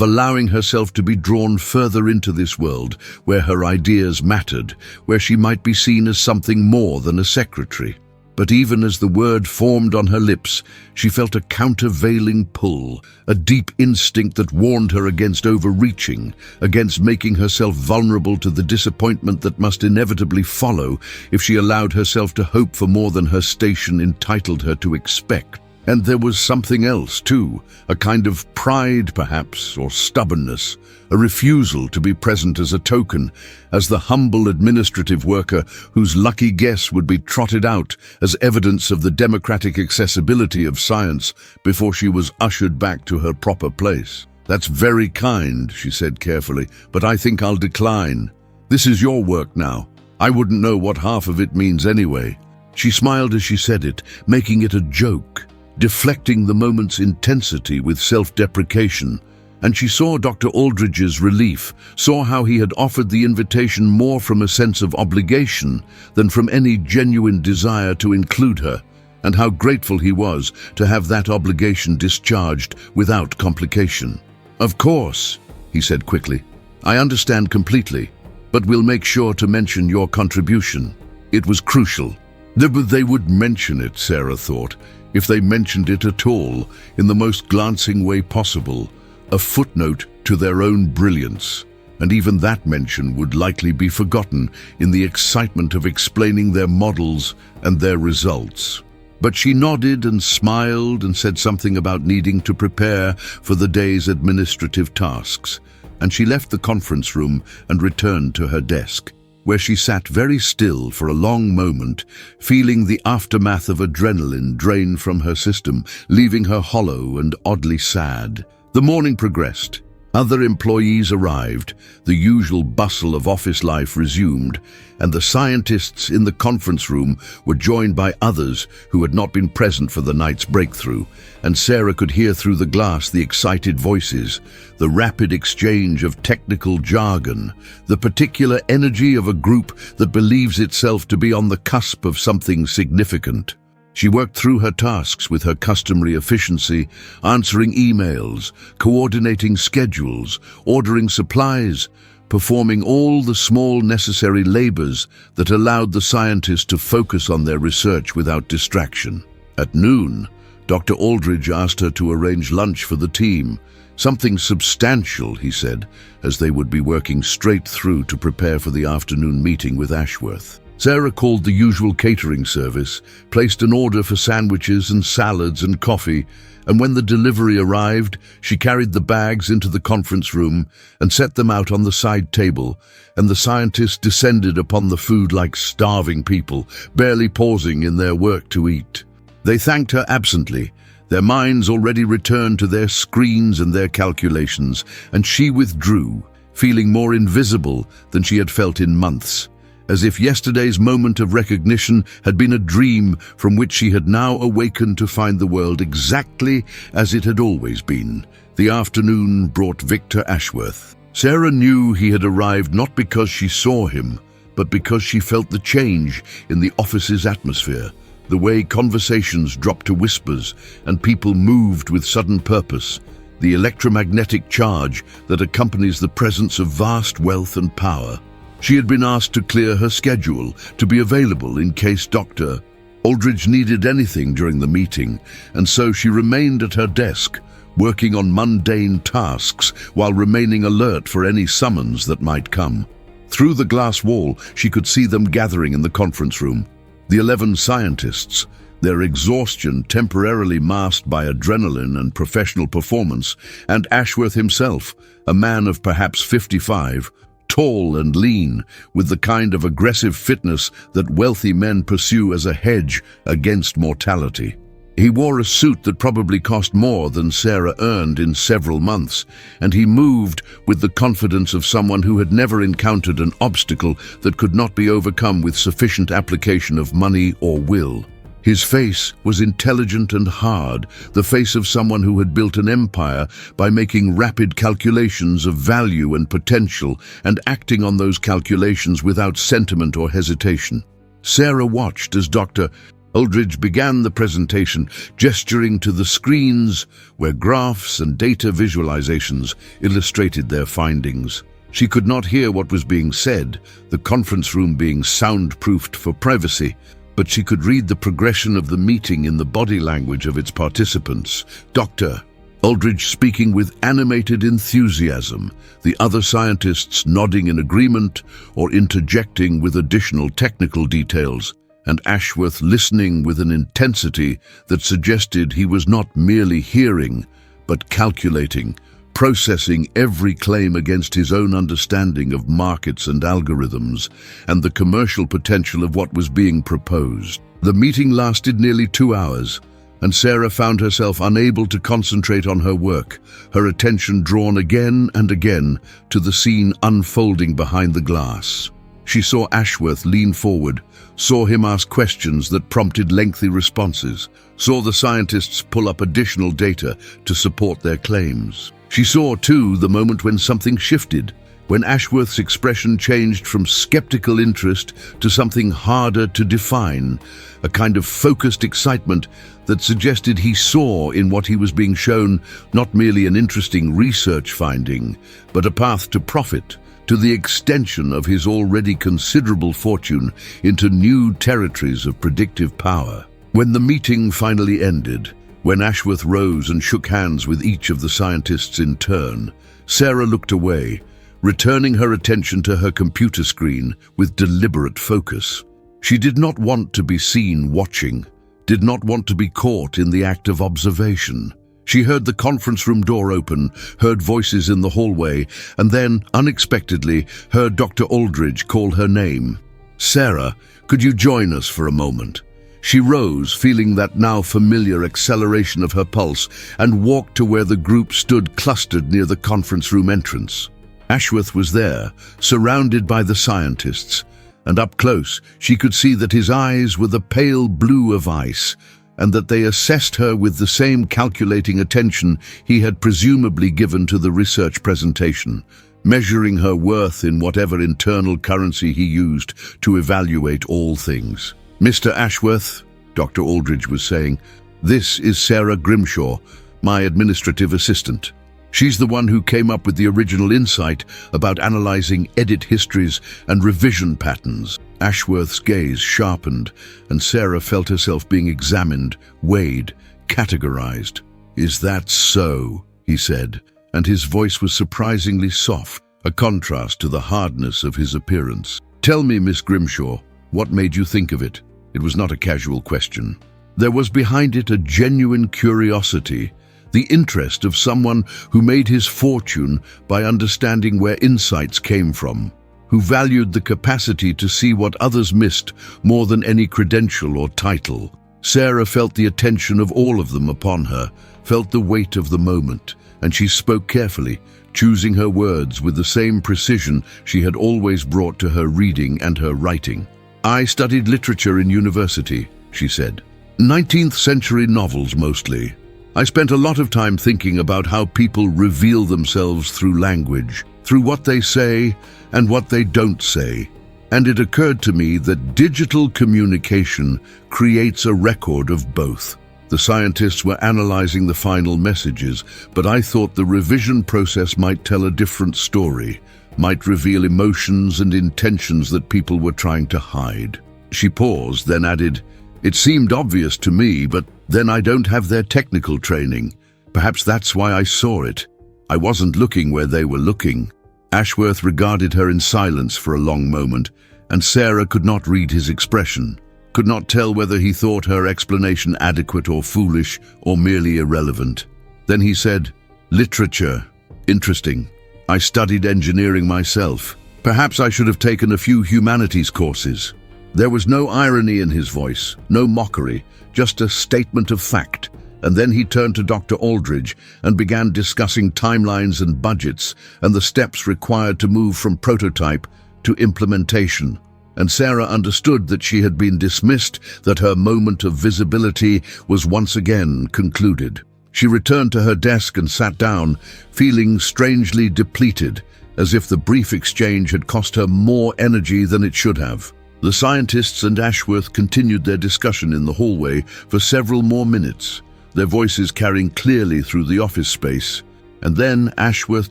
allowing herself to be drawn further into this world where her ideas mattered, where she might be seen as something more than a secretary. But even as the word formed on her lips, she felt a countervailing pull, a deep instinct that warned her against overreaching, against making herself vulnerable to the disappointment that must inevitably follow if she allowed herself to hope for more than her station entitled her to expect. And there was something else, too, a kind of pride, perhaps, or stubbornness, a refusal to be present as a token, as the humble administrative worker whose lucky guess would be trotted out as evidence of the democratic accessibility of science before she was ushered back to her proper place. "That's very kind," she said carefully, "but I think I'll decline. This is your work now. I wouldn't know what half of it means anyway." She smiled as she said it, making it a joke, deflecting the moment's intensity with self-deprecation, and she saw Dr. Aldridge's relief, saw how he had offered the invitation more from a sense of obligation than from any genuine desire to include her, and how grateful he was to have that obligation discharged without complication. "Of course," he said quickly, "I understand completely, but we'll make sure to mention your contribution." It was crucial. They would mention it, Sarah thought, if they mentioned it at all, in the most glancing way possible, a footnote to their own brilliance, and even that mention would likely be forgotten in the excitement of explaining their models and their results. But she nodded and smiled and said something about needing to prepare for the day's administrative tasks, and she left the conference room and returned to her desk, where she sat very still for a long moment, feeling the aftermath of adrenaline drain from her system, leaving her hollow and oddly sad. The morning progressed. Other employees arrived, the usual bustle of office life resumed, and the scientists in the conference room were joined by others who had not been present for the night's breakthrough, and Sarah could hear through the glass the excited voices, the rapid exchange of technical jargon, the particular energy of a group that believes itself to be on the cusp of something significant. She worked through her tasks with her customary efficiency, answering emails, coordinating schedules, ordering supplies, performing all the small necessary labors that allowed the scientists to focus on their research without distraction. At noon, Dr. Aldridge asked her to arrange lunch for the team, something substantial, he said, as they would be working straight through to prepare for the afternoon meeting with Ashworth. Sarah called the usual catering service, placed an order for sandwiches and salads and coffee, and when the delivery arrived, she carried the bags into the conference room and set them out on the side table, and the scientists descended upon the food like starving people, barely pausing in their work to eat. They thanked her absently, their minds already returned to their screens and their calculations, and she withdrew, feeling more invisible than she had felt in months, as if yesterday's moment of recognition had been a dream from which she had now awakened to find the world exactly as it had always been. The afternoon brought Victor Ashworth. Sarah knew he had arrived not because she saw him, but because she felt the change in the office's atmosphere, the way conversations dropped to whispers and people moved with sudden purpose, the electromagnetic charge that accompanies the presence of vast wealth and power. She had been asked to clear her schedule, to be available in case Dr. Aldridge needed anything during the meeting, and so she remained at her desk, working on mundane tasks while remaining alert for any summons that might come. Through the glass wall, she could see them gathering in the conference room. The 11 scientists, their exhaustion temporarily masked by adrenaline and professional performance, and Ashworth himself, a man of perhaps 55, tall and lean, with the kind of aggressive fitness that wealthy men pursue as a hedge against mortality. He wore a suit that probably cost more than Sarah earned in several months, and he moved with the confidence of someone who had never encountered an obstacle that could not be overcome with sufficient application of money or will. His face was intelligent and hard, the face of someone who had built an empire by making rapid calculations of value and potential and acting on those calculations without sentiment or hesitation. Sarah watched as Dr. Aldridge began the presentation, gesturing to the screens where graphs and data visualizations illustrated their findings. She could not hear what was being said, the conference room being soundproofed for privacy, but she could read the progression of the meeting in the body language of its participants. Dr. Aldridge speaking with animated enthusiasm, the other scientists nodding in agreement or interjecting with additional technical details, and Ashworth listening with an intensity that suggested he was not merely hearing, but calculating, processing every claim against his own understanding of markets and algorithms, and the commercial potential of what was being proposed. The meeting lasted nearly 2 hours, and Sarah found herself unable to concentrate on her work, her attention drawn again and again to the scene unfolding behind the glass. She saw Ashworth lean forward, saw him ask questions that prompted lengthy responses, saw the scientists pull up additional data to support their claims. She saw, too, the moment when something shifted, when Ashworth's expression changed from skeptical interest to something harder to define, a kind of focused excitement that suggested he saw in what he was being shown not merely an interesting research finding, but a path to profit, to the extension of his already considerable fortune into new territories of predictive power. When the meeting finally ended, when Ashworth rose and shook hands with each of the scientists in turn, Sarah looked away, returning her attention to her computer screen with deliberate focus. She did not want to be seen watching, did not want to be caught in the act of observation. She heard the conference room door open, heard voices in the hallway, and then, unexpectedly, heard Dr. Aldridge call her name. "Sarah, could you join us for a moment?" She rose, feeling that now familiar acceleration of her pulse, and walked to where the group stood clustered near the conference room entrance. Ashworth was there, surrounded by the scientists, and up close she could see that his eyes were the pale blue of ice, and that they assessed her with the same calculating attention he had presumably given to the research presentation, measuring her worth in whatever internal currency he used to evaluate all things. "Mr. Ashworth," Dr. Aldridge was saying, "this is Sarah Grimshaw, my administrative assistant. She's the one who came up with the original insight about analyzing edit histories and revision patterns." Ashworth's gaze sharpened, and Sarah felt herself being examined, weighed, categorized. "Is that so?" he said, and his voice was surprisingly soft, a contrast to the hardness of his appearance. "Tell me, Miss Grimshaw, what made you think of it?" It was not a casual question. There was behind it a genuine curiosity, the interest of someone who made his fortune by understanding where insights came from, who valued the capacity to see what others missed more than any credential or title. Sarah felt the attention of all of them upon her, felt the weight of the moment, and she spoke carefully, choosing her words with the same precision she had always brought to her reading and her writing. "I studied literature in university," she said. 19th century novels mostly. I spent a lot of time thinking about how people reveal themselves through language, through what they say and what they don't say. And it occurred to me that digital communication creates a record of both. The scientists were analyzing the final messages, but I thought the revision process might tell a different story, might reveal emotions and intentions that people were trying to hide. She paused, then added, "It seemed obvious to me, but then I don't have their technical training. Perhaps that's why I saw it. I wasn't looking where they were looking." Ashworth regarded her in silence for a long moment, and Sarah could not read his expression, could not tell whether he thought her explanation adequate or foolish or merely irrelevant. Then he said, "Literature. Interesting. I studied engineering myself. Perhaps I should have taken a few humanities courses." There was no irony in his voice, no mockery, just a statement of fact. And then he turned to Dr. Aldridge and began discussing timelines and budgets and the steps required to move from prototype to implementation. And Sarah understood that she had been dismissed, that her moment of visibility was once again concluded. She returned to her desk and sat down, feeling strangely depleted, as if the brief exchange had cost her more energy than it should have. The scientists and Ashworth continued their discussion in the hallway for several more minutes, their voices carrying clearly through the office space. And then Ashworth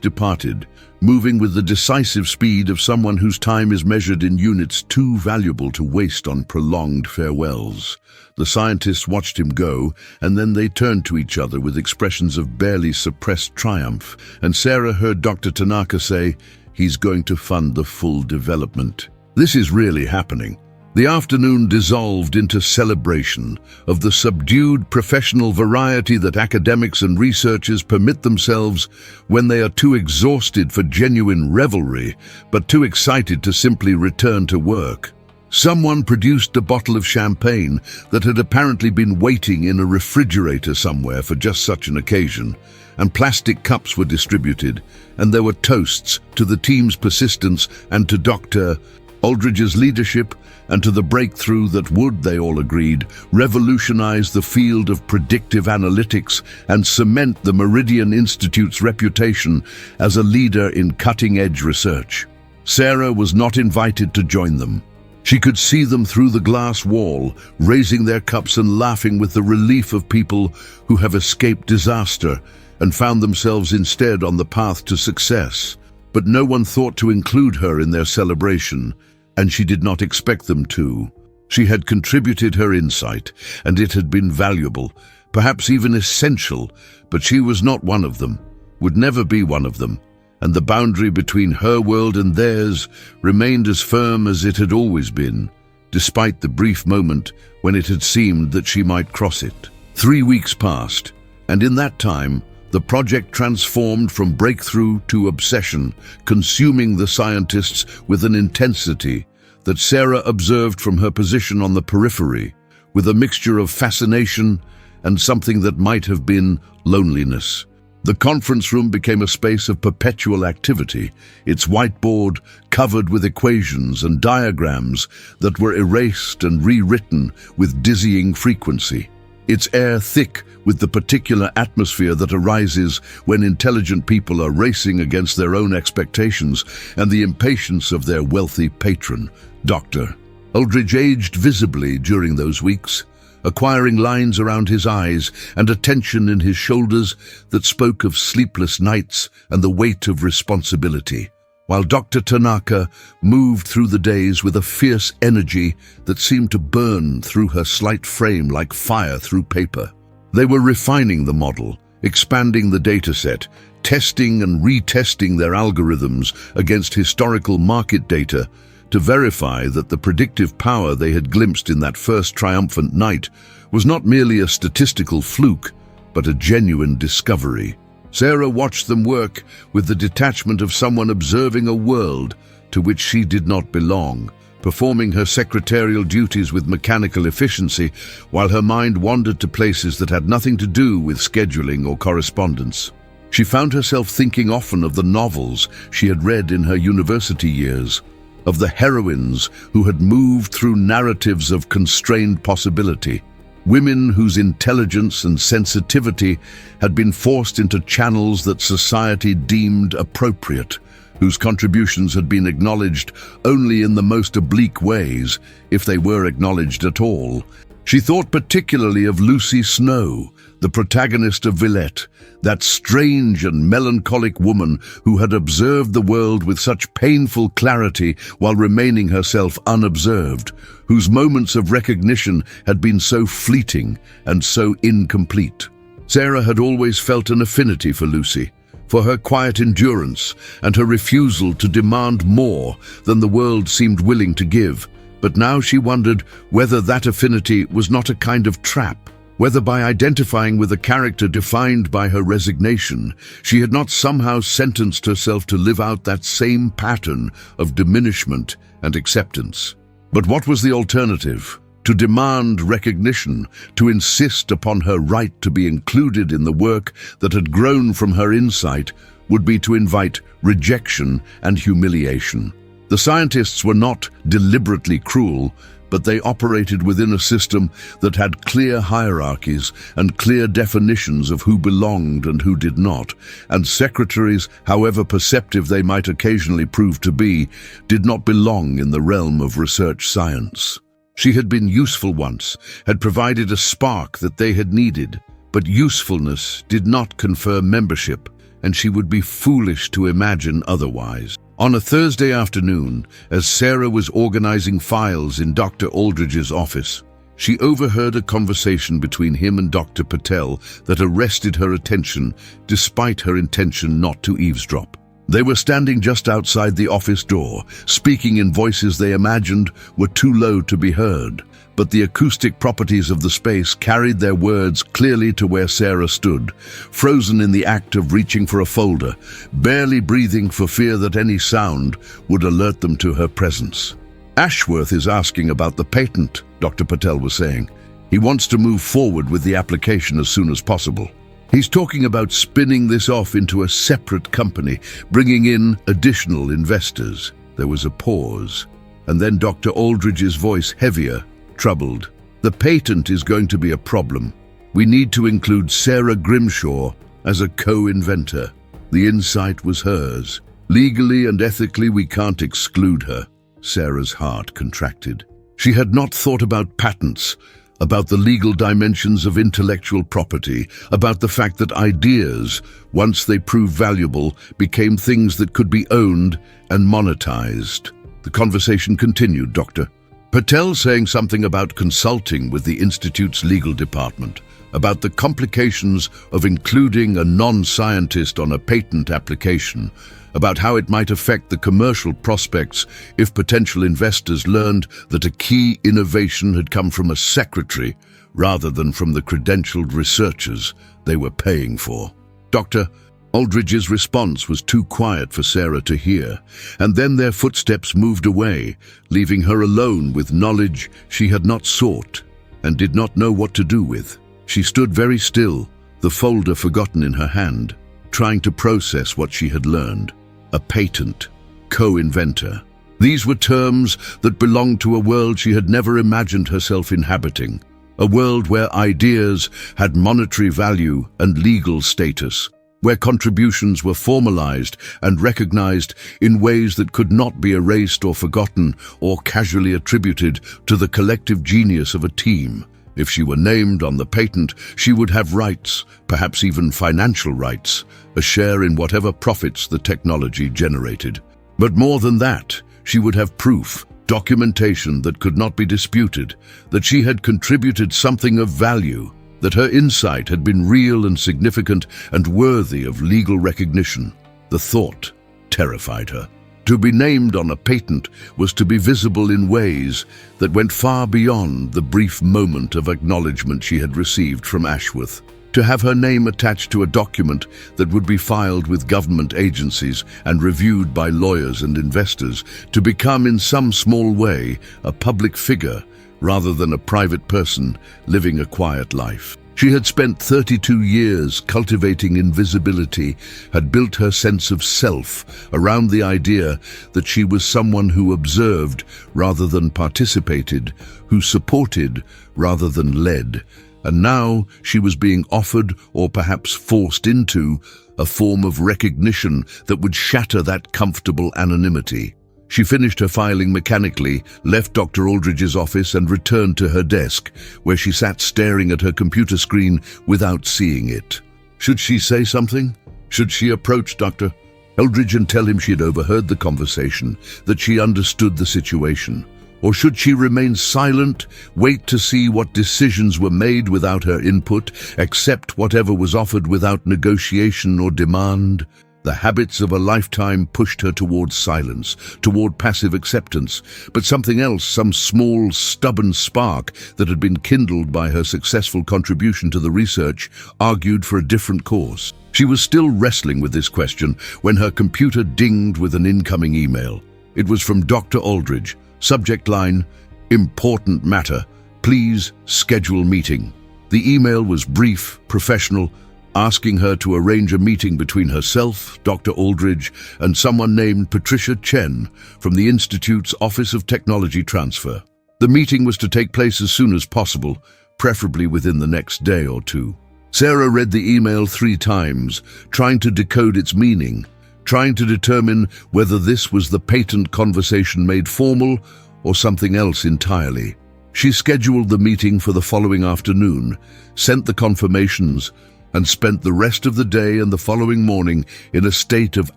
departed, moving with the decisive speed of someone whose time is measured in units too valuable to waste on prolonged farewells. The scientists watched him go, and then they turned to each other with expressions of barely suppressed triumph, and Sarah heard Dr. Tanaka say, "He's going to fund the full development." This is really happening. The afternoon dissolved into celebration of the subdued professional variety that academics and researchers permit themselves when they are too exhausted for genuine revelry, but too excited to simply return to work. Someone produced a bottle of champagne that had apparently been waiting in a refrigerator somewhere for just such an occasion, and plastic cups were distributed, and there were toasts to the team's persistence and to Dr. Aldridge's leadership, and to the breakthrough that would, they all agreed, revolutionize the field of predictive analytics and cement the Meridian Institute's reputation as a leader in cutting-edge research. Sarah was not invited to join them. She could see them through the glass wall, raising their cups and laughing with the relief of people who have escaped disaster and found themselves instead on the path to success. But no one thought to include her in their celebration, and she did not expect them to. She had contributed her insight, and it had been valuable, perhaps even essential, but she was not one of them, would never be one of them, and the boundary between her world and theirs remained as firm as it had always been, despite the brief moment when it had seemed that she might cross it. 3 weeks passed, and in that time, the project transformed from breakthrough to obsession, consuming the scientists with an intensity that Sarah observed from her position on the periphery, with a mixture of fascination and something that might have been loneliness. The conference room became a space of perpetual activity, its whiteboard covered with equations and diagrams that were erased and rewritten with dizzying frequency. Its air thick with the particular atmosphere that arises when intelligent people are racing against their own expectations and the impatience of their wealthy patron, Dr. Aldridge aged visibly during those weeks, acquiring lines around his eyes and a tension in his shoulders that spoke of sleepless nights and the weight of responsibility, while Dr. Tanaka moved through the days with a fierce energy that seemed to burn through her slight frame like fire through paper. They were refining the model, expanding the dataset, testing and retesting their algorithms against historical market data to verify that the predictive power they had glimpsed in that first triumphant night was not merely a statistical fluke, but a genuine discovery. Sarah watched them work with the detachment of someone observing a world to which she did not belong, performing her secretarial duties with mechanical efficiency while her mind wandered to places that had nothing to do with scheduling or correspondence. She found herself thinking often of the novels she had read in her university years, of the heroines who had moved through narratives of constrained possibility, women whose intelligence and sensitivity had been forced into channels that society deemed appropriate, whose contributions had been acknowledged only in the most oblique ways, if they were acknowledged at all. She thought particularly of Lucy Snow, the protagonist of Villette, that strange and melancholic woman who had observed the world with such painful clarity while remaining herself unobserved, whose moments of recognition had been so fleeting and so incomplete. Sarah had always felt an affinity for Lucy, for her quiet endurance and her refusal to demand more than the world seemed willing to give. But now she wondered whether that affinity was not a kind of trap, whether by identifying with a character defined by her resignation, she had not somehow sentenced herself to live out that same pattern of diminishment and acceptance. But what was the alternative? To demand recognition, to insist upon her right to be included in the work that had grown from her insight, would be to invite rejection and humiliation. The scientists were not deliberately cruel, but they operated within a system that had clear hierarchies and clear definitions of who belonged and who did not, and secretaries, however perceptive they might occasionally prove to be, did not belong in the realm of research science. She had been useful once, had provided a spark that they had needed, but usefulness did not confer membership, and she would be foolish to imagine otherwise. On a Thursday afternoon, as Sarah was organizing files in Dr. Aldridge's office, she overheard a conversation between him and Dr. Patel that arrested her attention despite her intention not to eavesdrop. They were standing just outside the office door, speaking in voices they imagined were too low to be heard, but the acoustic properties of the space carried their words clearly to where Sarah stood, frozen in the act of reaching for a folder, barely breathing for fear that any sound would alert them to her presence. "Ashworth is asking about the patent," Dr. Patel was saying. "He wants to move forward with the application as soon as possible. He's talking about spinning this off into a separate company, bringing in additional investors." There was a pause, and then Dr. Aldridge's voice heavier, troubled. "The patent is going to be a problem. We need to include Sarah Grimshaw as a co-inventor. The insight was hers. Legally and ethically, we can't exclude her." Sarah's heart contracted. She had not thought about patents, about the legal dimensions of intellectual property, about the fact that ideas, once they proved valuable, became things that could be owned and monetized. The conversation continued, Dr. Patel saying something about consulting with the Institute's legal department, about the complications of including a non-scientist on a patent application, about how it might affect the commercial prospects if potential investors learned that a key innovation had come from a secretary rather than from the credentialed researchers they were paying for. Dr. Aldridge's response was too quiet for Sarah to hear, and then their footsteps moved away, leaving her alone with knowledge she had not sought and did not know what to do with. She stood very still, the folder forgotten in her hand, trying to process what she had learned. A patent, co-inventor. These were terms that belonged to a world she had never imagined herself inhabiting, a world where ideas had monetary value and legal status, where contributions were formalized and recognized in ways that could not be erased or forgotten or casually attributed to the collective genius of a team. If she were named on the patent, she would have rights, perhaps even financial rights, a share in whatever profits the technology generated. But more than that, she would have proof, documentation that could not be disputed, that she had contributed something of value, that her insight had been real and significant and worthy of legal recognition. The thought terrified her. To be named on a patent was to be visible in ways that went far beyond the brief moment of acknowledgement she had received from Ashworth. To have her name attached to a document that would be filed with government agencies and reviewed by lawyers and investors, to become in some small way a public figure rather than a private person living a quiet life. She had spent 32 years cultivating invisibility, had built her sense of self around the idea that she was someone who observed rather than participated, who supported rather than led. And now she was being offered, or perhaps forced into, a form of recognition that would shatter that comfortable anonymity. She finished her filing mechanically, left Dr. Aldridge's office and returned to her desk, where she sat staring at her computer screen without seeing it. Should she say something? Should she approach Dr. Aldridge and tell him she had overheard the conversation, that she understood the situation? Or should she remain silent, wait to see what decisions were made without her input, accept whatever was offered without negotiation or demand? The habits of a lifetime pushed her towards silence, toward passive acceptance, but something else, some small, stubborn spark that had been kindled by her successful contribution to the research, argued for a different course. She was still wrestling with this question when her computer dinged with an incoming email. It was from Dr. Aldridge, Subject line, "Important matter. Please schedule meeting." The email was brief, professional, asking her to arrange a meeting between herself, Dr. Aldridge, and someone named Patricia Chen from the Institute's Office of Technology Transfer. The meeting was to take place as soon as possible, preferably within the next day or two. Sarah read the email 3 times, trying to decode its meaning, trying to determine whether this was the patent conversation made formal or something else entirely. She scheduled the meeting for the following afternoon, sent the confirmations, and spent the rest of the day and the following morning in a state of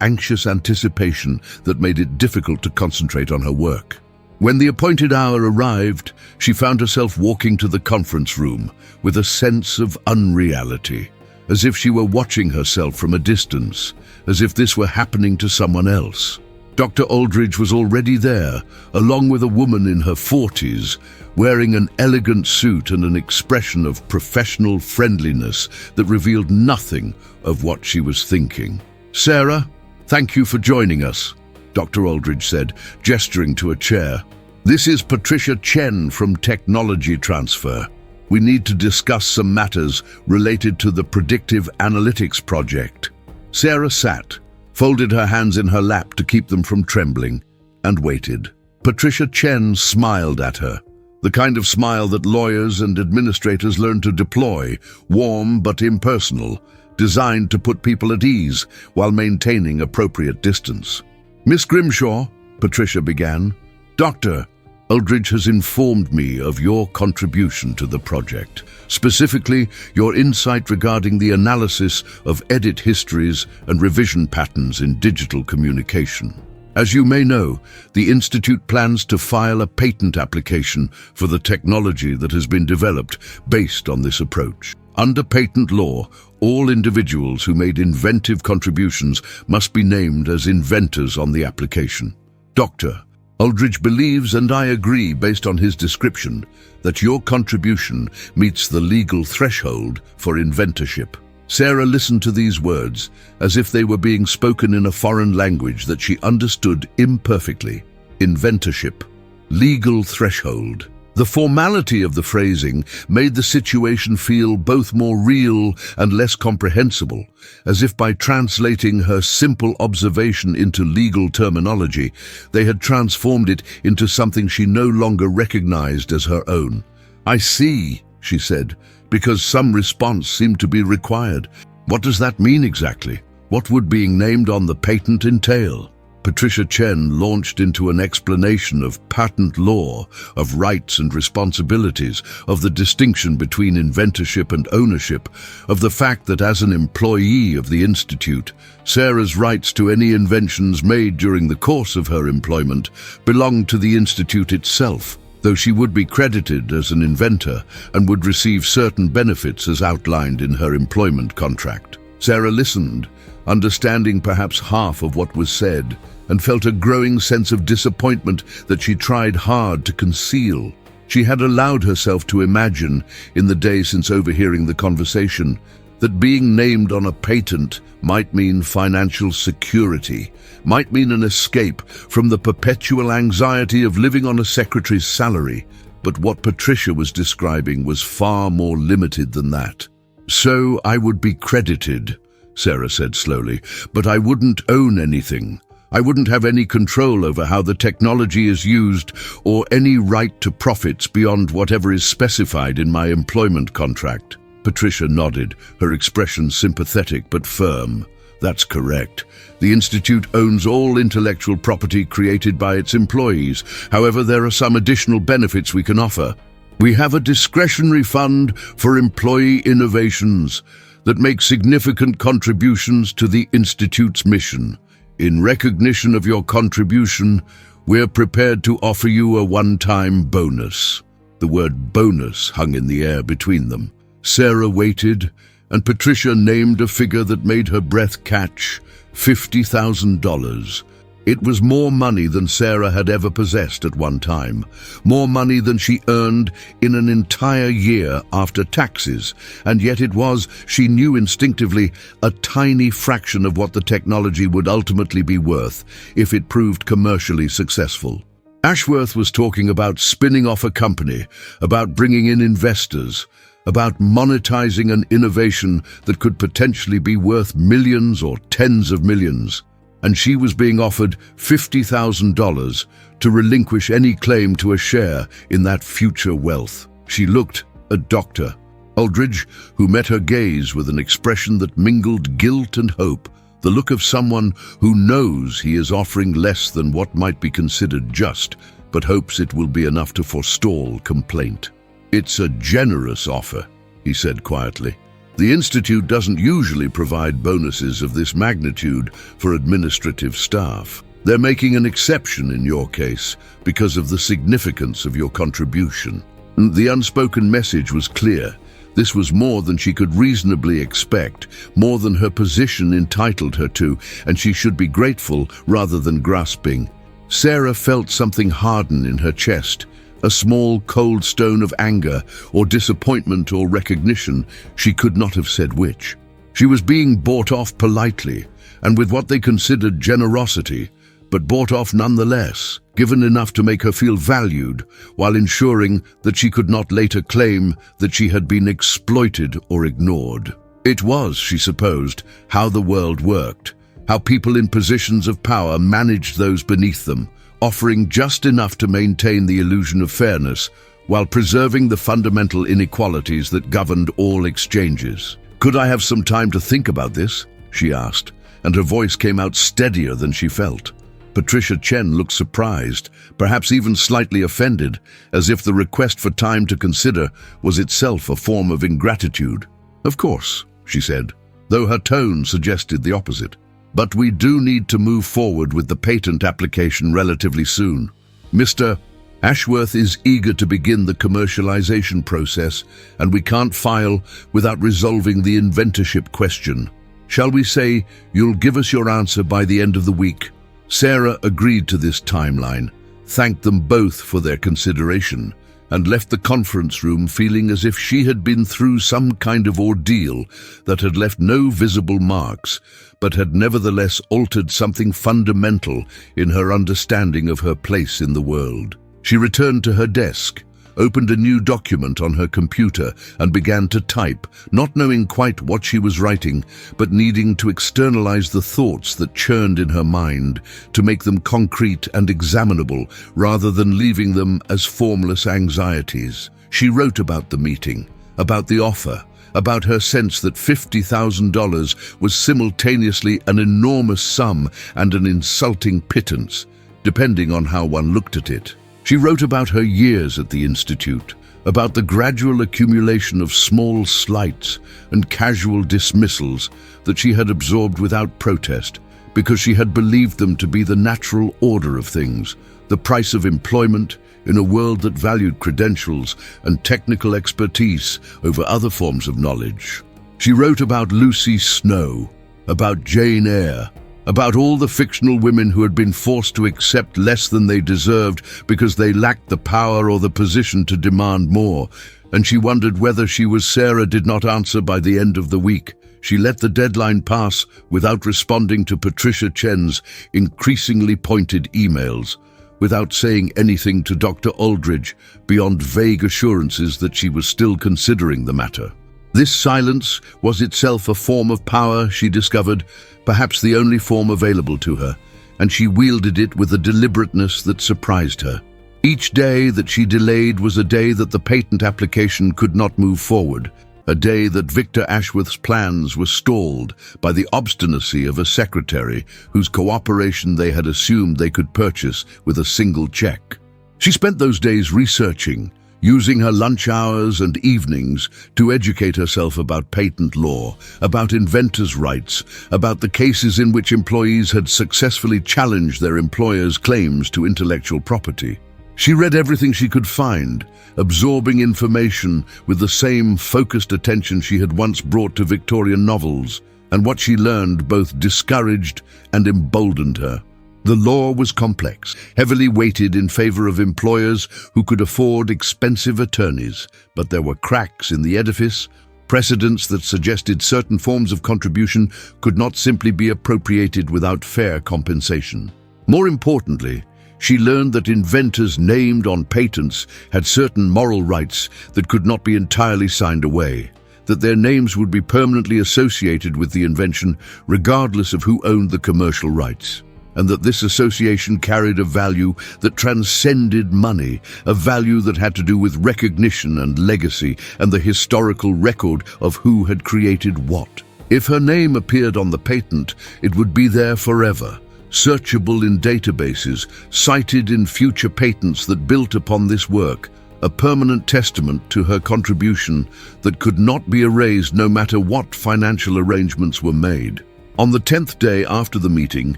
anxious anticipation that made it difficult to concentrate on her work. When the appointed hour arrived, she found herself walking to the conference room with a sense of unreality, as if she were watching herself from a distance, as if this were happening to someone else. Dr. Aldridge was already there, along with a woman in her 40s, wearing an elegant suit and an expression of professional friendliness that revealed nothing of what she was thinking. "Sarah, thank you for joining us," Dr. Aldridge said, gesturing to a chair. "This is Patricia Chen from Technology Transfer. We need to discuss some matters related to the Predictive Analytics project." Sarah sat, folded her hands in her lap to keep them from trembling, and waited. Patricia Chen smiled at her, the kind of smile that lawyers and administrators learn to deploy, warm but impersonal, designed to put people at ease while maintaining appropriate distance. "Miss Grimshaw," Patricia began, "Dr. Aldridge has informed me of your contribution to the project, specifically your insight regarding the analysis of edit histories and revision patterns in digital communication. As you may know, the Institute plans to file a patent application for the technology that has been developed based on this approach. Under patent law, all individuals who made inventive contributions must be named as inventors on the application. Dr. Aldridge believes, and I agree based on his description, that your contribution meets the legal threshold for inventorship." Sarah listened to these words as if they were being spoken in a foreign language that she understood imperfectly. Inventorship. Legal threshold. The formality of the phrasing made the situation feel both more real and less comprehensible, as if by translating her simple observation into legal terminology, they had transformed it into something she no longer recognized as her own. "I see," she said, "because some response seemed to be required. What does that mean exactly? What would being named on the patent entail?" Patricia Chen launched into an explanation of patent law, of rights and responsibilities, of the distinction between inventorship and ownership, of the fact that as an employee of the Institute, Sarah's rights to any inventions made during the course of her employment belonged to the Institute itself, though she would be credited as an inventor and would receive certain benefits as outlined in her employment contract. Sarah listened, understanding perhaps half of what was said, and felt a growing sense of disappointment that she tried hard to conceal. She had allowed herself to imagine, in the days since overhearing the conversation, that being named on a patent might mean financial security, might mean an escape from the perpetual anxiety of living on a secretary's salary. But what Patricia was describing was far more limited than that. "So I would be credited," Sarah said slowly, "but I wouldn't own anything. I wouldn't have any control over how the technology is used or any right to profits beyond whatever is specified in my employment contract." Patricia nodded, her expression sympathetic but firm. "That's correct. The Institute owns all intellectual property created by its employees. However, there are some additional benefits we can offer. We have a discretionary fund for employee innovations that make significant contributions to the Institute's mission. In recognition of your contribution, we're prepared to offer you a one-time bonus." The word bonus hung in the air between them. Sarah waited, and Patricia named a figure that made her breath catch: $50,000. It was more money than Sarah had ever possessed at one time, more money than she earned in an entire year after taxes, and yet it was, she knew instinctively, a tiny fraction of what the technology would ultimately be worth if it proved commercially successful. Ashworth was talking about spinning off a company, about bringing in investors, about monetizing an innovation that could potentially be worth millions or tens of millions. And she was being offered $50,000 to relinquish any claim to a share in that future wealth. She looked at Dr. Aldridge, who met her gaze with an expression that mingled guilt and hope, the look of someone who knows he is offering less than what might be considered just, but hopes it will be enough to forestall complaint. "It's a generous offer," he said quietly. "The Institute doesn't usually provide bonuses of this magnitude for administrative staff. They're making an exception in your case because of the significance of your contribution." The unspoken message was clear. This was more than she could reasonably expect, more than her position entitled her to, and she should be grateful rather than grasping. Sarah felt something harden in her chest, a small cold stone of anger or disappointment or recognition, she could not have said which. She was being bought off politely, and with what they considered generosity, but bought off nonetheless, given enough to make her feel valued, while ensuring that she could not later claim that she had been exploited or ignored. It was, she supposed, how the world worked, how people in positions of power managed those beneath them, offering just enough to maintain the illusion of fairness, while preserving the fundamental inequalities that governed all exchanges. "Could I have some time to think about this?" she asked, and her voice came out steadier than she felt. Patricia Chen looked surprised, perhaps even slightly offended, as if the request for time to consider was itself a form of ingratitude. "Of course," she said, though her tone suggested the opposite. "But we do need to move forward with the patent application relatively soon. Mr. Ashworth is eager to begin the commercialization process, and we can't file without resolving the inventorship question. Shall we say you'll give us your answer by the end of the week?" Sarah agreed to this timeline, thanked them both for their consideration, and left the conference room feeling as if she had been through some kind of ordeal that had left no visible marks, but had nevertheless altered something fundamental in her understanding of her place in the world. She returned to her desk, opened a new document on her computer, and began to type, not knowing quite what she was writing, but needing to externalize the thoughts that churned in her mind, to make them concrete and examinable, rather than leaving them as formless anxieties. She wrote about the meeting, about the offer, about her sense that $50,000 was simultaneously an enormous sum and an insulting pittance, depending on how one looked at it. She wrote about her years at the Institute, about the gradual accumulation of small slights and casual dismissals that she had absorbed without protest, because she had believed them to be the natural order of things, the price of employment in a world that valued credentials and technical expertise over other forms of knowledge. She wrote about Lucy Snow, about Jane Eyre, about all the fictional women who had been forced to accept less than they deserved because they lacked the power or the position to demand more, and she wondered whether she was Sarah did not answer by the end of the week. She let the deadline pass without responding to Patricia Chen's increasingly pointed emails, without saying anything to Dr. Aldridge beyond vague assurances that she was still considering the matter. This silence was itself a form of power, she discovered, perhaps the only form available to her, and she wielded it with a deliberateness that surprised her. Each day that she delayed was a day that the patent application could not move forward, a day that Victor Ashworth's plans were stalled by the obstinacy of a secretary whose cooperation they had assumed they could purchase with a single check. She spent those days researching, using her lunch hours and evenings to educate herself about patent law, about inventors' rights, about the cases in which employees had successfully challenged their employers' claims to intellectual property. She read everything she could find, absorbing information with the same focused attention she had once brought to Victorian novels, and what she learned both discouraged and emboldened her. The law was complex, heavily weighted in favor of employers who could afford expensive attorneys, but there were cracks in the edifice, precedents that suggested certain forms of contribution could not simply be appropriated without fair compensation. More importantly, She learned that inventors named on patents had certain moral rights that could not be entirely signed away, that their names would be permanently associated with the invention regardless of who owned the commercial rights, and that this association carried a value that transcended money, a value that had to do with recognition and legacy and the historical record of who had created what. If her name appeared on the patent, it would be there forever, searchable in databases, cited in future patents that built upon this work, a permanent testament to her contribution that could not be erased no matter what financial arrangements were made. On the 10th day after the meeting,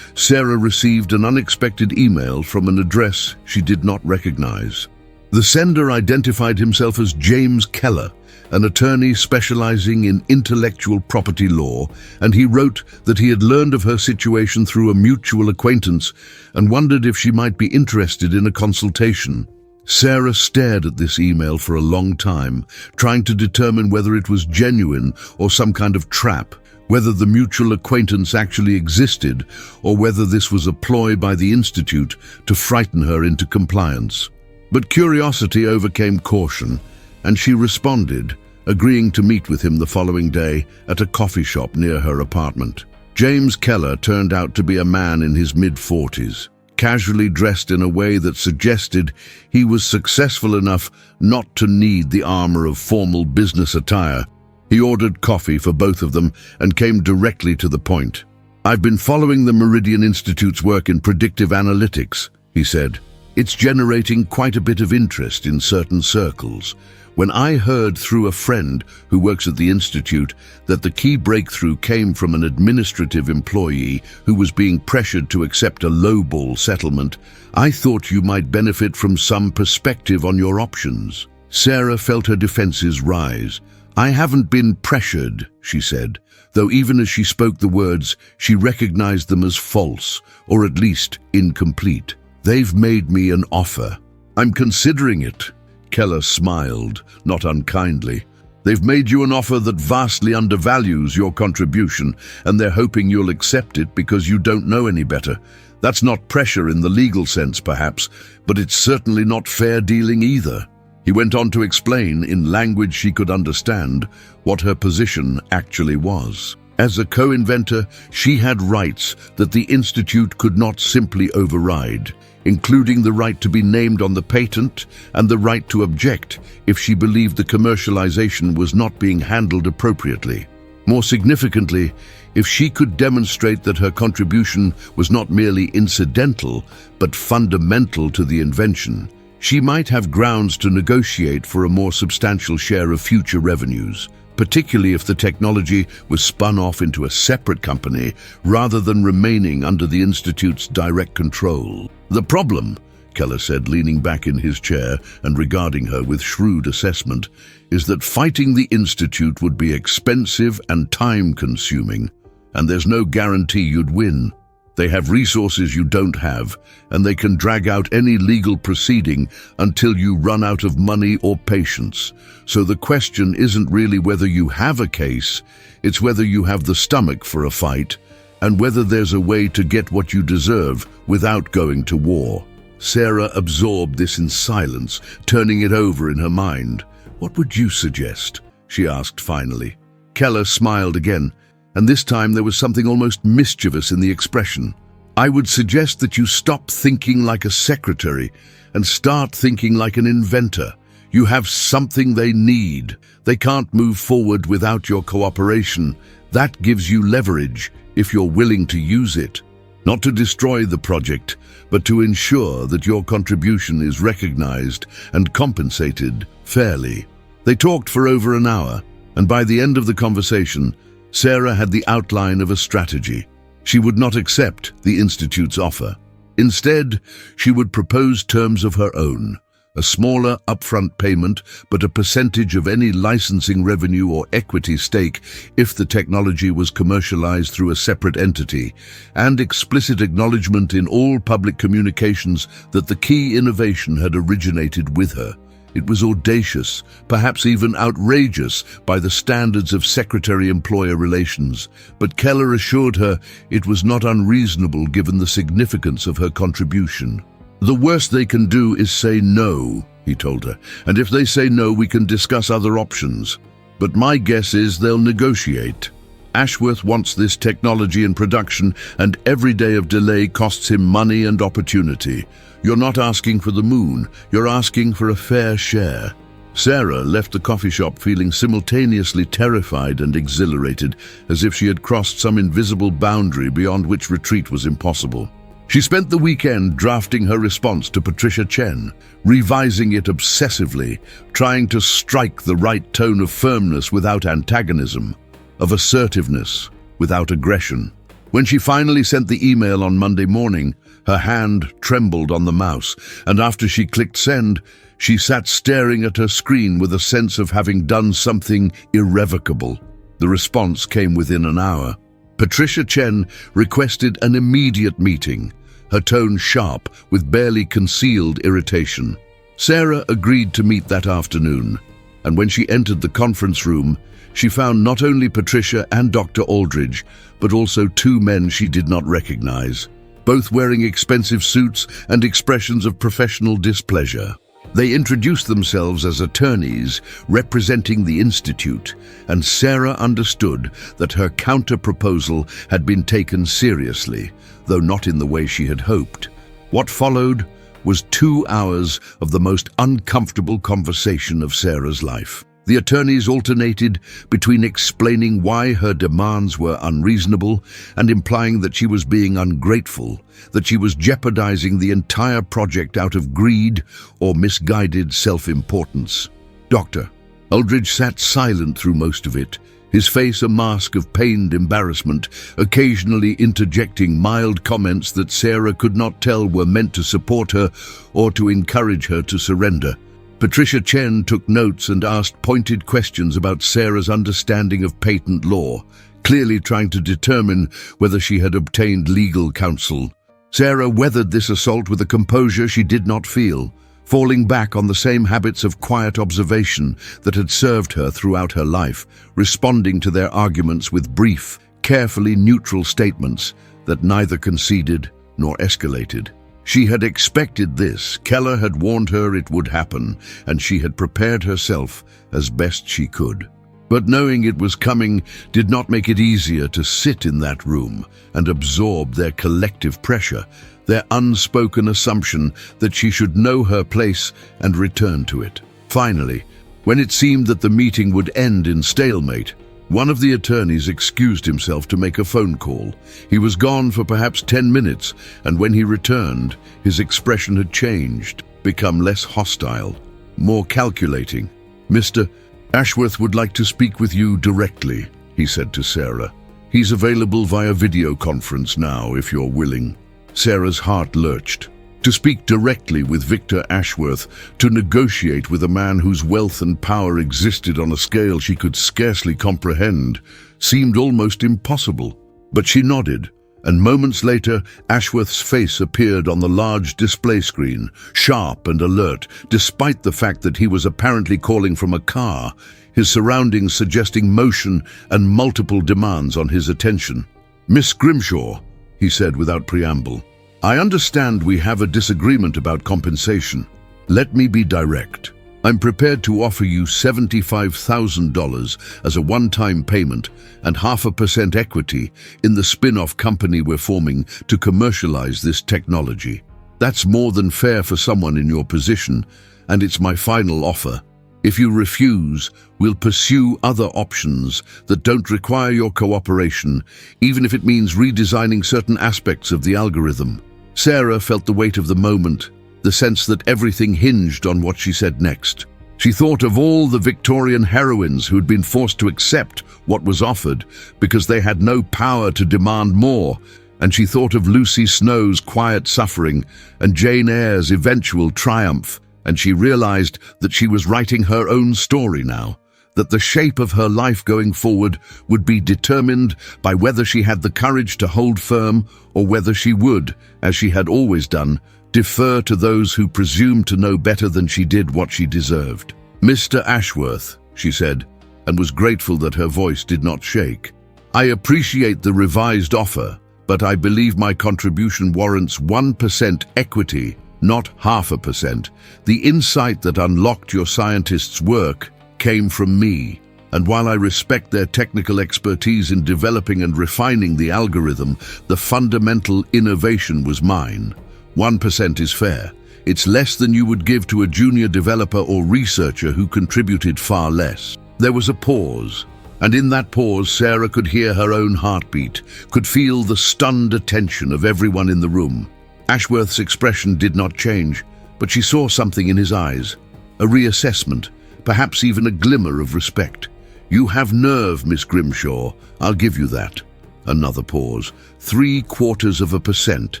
Sarah received an unexpected email from an address she did not recognize. The sender identified himself as James Keller, an attorney specializing in intellectual property law, and he wrote that he had learned of her situation through a mutual acquaintance and wondered if she might be interested in a consultation. Sarah stared at this email for a long time, trying to determine whether it was genuine or some kind of trap, whether the mutual acquaintance actually existed, or whether this was a ploy by the Institute to frighten her into compliance. But curiosity overcame caution, and she responded, agreeing to meet with him the following day at a coffee shop near her apartment. James Keller turned out to be a man in his mid-40s, casually dressed in a way that suggested he was successful enough not to need the armor of formal business attire. He ordered coffee for both of them and came directly to the point. "I've been following the Meridian Institute's work in predictive analytics," he said. "It's generating quite a bit of interest in certain circles. When I heard through a friend who works at the Institute that the key breakthrough came from an administrative employee who was being pressured to accept a lowball settlement, I thought you might benefit from some perspective on your options." Sarah felt her defenses rise. "I haven't been pressured," she said, though even as she spoke the words, she recognized them as false, or at least incomplete. "They've made me an offer. I'm considering it." Keller smiled, not unkindly. "They've made you an offer that vastly undervalues your contribution, and they're hoping you'll accept it because you don't know any better. That's not pressure in the legal sense, perhaps, but it's certainly not fair dealing either." He went on to explain, in language she could understand, what her position actually was. As a co-inventor, she had rights that the Institute could not simply override, including the right to be named on the patent and the right to object if she believed the commercialization was not being handled appropriately. More significantly, if she could demonstrate that her contribution was not merely incidental but fundamental to the invention, she might have grounds to negotiate for a more substantial share of future revenues, particularly if the technology was spun off into a separate company rather than remaining under the Institute's direct control. "The problem," Keller said, leaning back in his chair and regarding her with shrewd assessment, "is that fighting the Institute would be expensive and time-consuming, and there's no guarantee you'd win. They have resources you don't have, and they can drag out any legal proceeding until you run out of money or patience. So the question isn't really whether you have a case, it's whether you have the stomach for a fight, and whether there's a way to get what you deserve without going to war." Sarah absorbed this in silence, turning it over in her mind. "What would you suggest?" she asked finally. Keller smiled again, and this time there was something almost mischievous in the expression. "I would suggest that you stop thinking like a secretary and start thinking like an inventor. You have something they need. They can't move forward without your cooperation. That gives you leverage if you're willing to use it. Not to destroy the project, but to ensure that your contribution is recognized and compensated fairly." They talked for over an hour, and by the end of the conversation, Sarah had the outline of a strategy. She would not accept the Institute's offer. Instead, she would propose terms of her own, a smaller upfront payment, but a percentage of any licensing revenue or equity stake if the technology was commercialized through a separate entity, and explicit acknowledgement in all public communications that the key innovation had originated with her. It was audacious, perhaps even outrageous by the standards of secretary-employer relations, but Keller assured her it was not unreasonable given the significance of her contribution. "The worst they can do is say no," he told her, "and if they say no, we can discuss other options. But my guess is they'll negotiate. Ashworth wants this technology in production, and every day of delay costs him money and opportunity. You're not asking for the moon, you're asking for a fair share." Sarah left the coffee shop feeling simultaneously terrified and exhilarated, as if she had crossed some invisible boundary beyond which retreat was impossible. She spent the weekend drafting her response to Patricia Chen, revising it obsessively, trying to strike the right tone of firmness without antagonism, of assertiveness without aggression. When she finally sent the email on Monday morning, her hand trembled on the mouse, and after she clicked send, she sat staring at her screen with a sense of having done something irrevocable. The response came within an hour. Patricia Chen requested an immediate meeting, her tone sharp with barely concealed irritation. Sarah agreed to meet that afternoon, and when she entered the conference room, she found not only Patricia and Dr. Aldridge, but also two men she did not recognize, both wearing expensive suits and expressions of professional displeasure. They introduced themselves as attorneys representing the Institute, and Sarah understood that her counter-proposal had been taken seriously, though not in the way she had hoped. What followed was 2 hours of the most uncomfortable conversation of Sarah's life. The attorneys alternated between explaining why her demands were unreasonable and implying that she was being ungrateful, that she was jeopardizing the entire project out of greed or misguided self-importance. Dr. Aldridge sat silent through most of it, his face a mask of pained embarrassment, occasionally interjecting mild comments that Sarah could not tell were meant to support her or to encourage her to surrender. Patricia Chen took notes and asked pointed questions about Sarah's understanding of patent law, clearly trying to determine whether she had obtained legal counsel. Sarah weathered this assault with a composure she did not feel, falling back on the same habits of quiet observation that had served her throughout her life, responding to their arguments with brief, carefully neutral statements that neither conceded nor escalated. She had expected this. Keller had warned her it would happen, and she had prepared herself as best she could. But knowing it was coming did not make it easier to sit in that room and absorb their collective pressure, their unspoken assumption that she should know her place and return to it. Finally, when it seemed that the meeting would end in stalemate, one of the attorneys excused himself to make a phone call. He was gone for perhaps 10 minutes, and when he returned, his expression had changed, become less hostile, more calculating. "Mr. Ashworth would like to speak with you directly," he said to Sarah. "He's available via video conference now, if you're willing." Sarah's heart lurched. To speak directly with Victor Ashworth, to negotiate with a man whose wealth and power existed on a scale she could scarcely comprehend, seemed almost impossible. But she nodded, and moments later, Ashworth's face appeared on the large display screen, sharp and alert, despite the fact that he was apparently calling from a car, his surroundings suggesting motion and multiple demands on his attention. "Miss Grimshaw," he said without preamble, "I understand we have a disagreement about compensation. Let me be direct. I'm prepared to offer you $75,000 as a one-time payment and 0.5% equity in the spin-off company we're forming to commercialize this technology. That's more than fair for someone in your position, and it's my final offer. If you refuse, we'll pursue other options that don't require your cooperation, even if it means redesigning certain aspects of the algorithm." Sarah felt the weight of the moment, the sense that everything hinged on what she said next. She thought of all the Victorian heroines who'd been forced to accept what was offered because they had no power to demand more, and she thought of Lucy Snow's quiet suffering and Jane Eyre's eventual triumph, and she realized that she was writing her own story now, that the shape of her life going forward would be determined by whether she had the courage to hold firm or whether she would, as she had always done, defer to those who presumed to know better than she did what she deserved. "Mr. Ashworth," she said, and was grateful that her voice did not shake, "I appreciate the revised offer, but I believe my contribution warrants 1% equity not 0.5%. The insight that unlocked your scientists' work came from me. And while I respect their technical expertise in developing and refining the algorithm, the fundamental innovation was mine. 1% is fair. It's less than you would give to a junior developer or researcher who contributed far less. There was a pause, and in that pause, Sarah could hear her own heartbeat, could feel the stunned attention of everyone in the room. Ashworth's expression did not change, but she saw something in his eyes, a reassessment, perhaps even a glimmer of respect. You have nerve, Miss Grimshaw, I'll give you that. Another pause. 0.75%,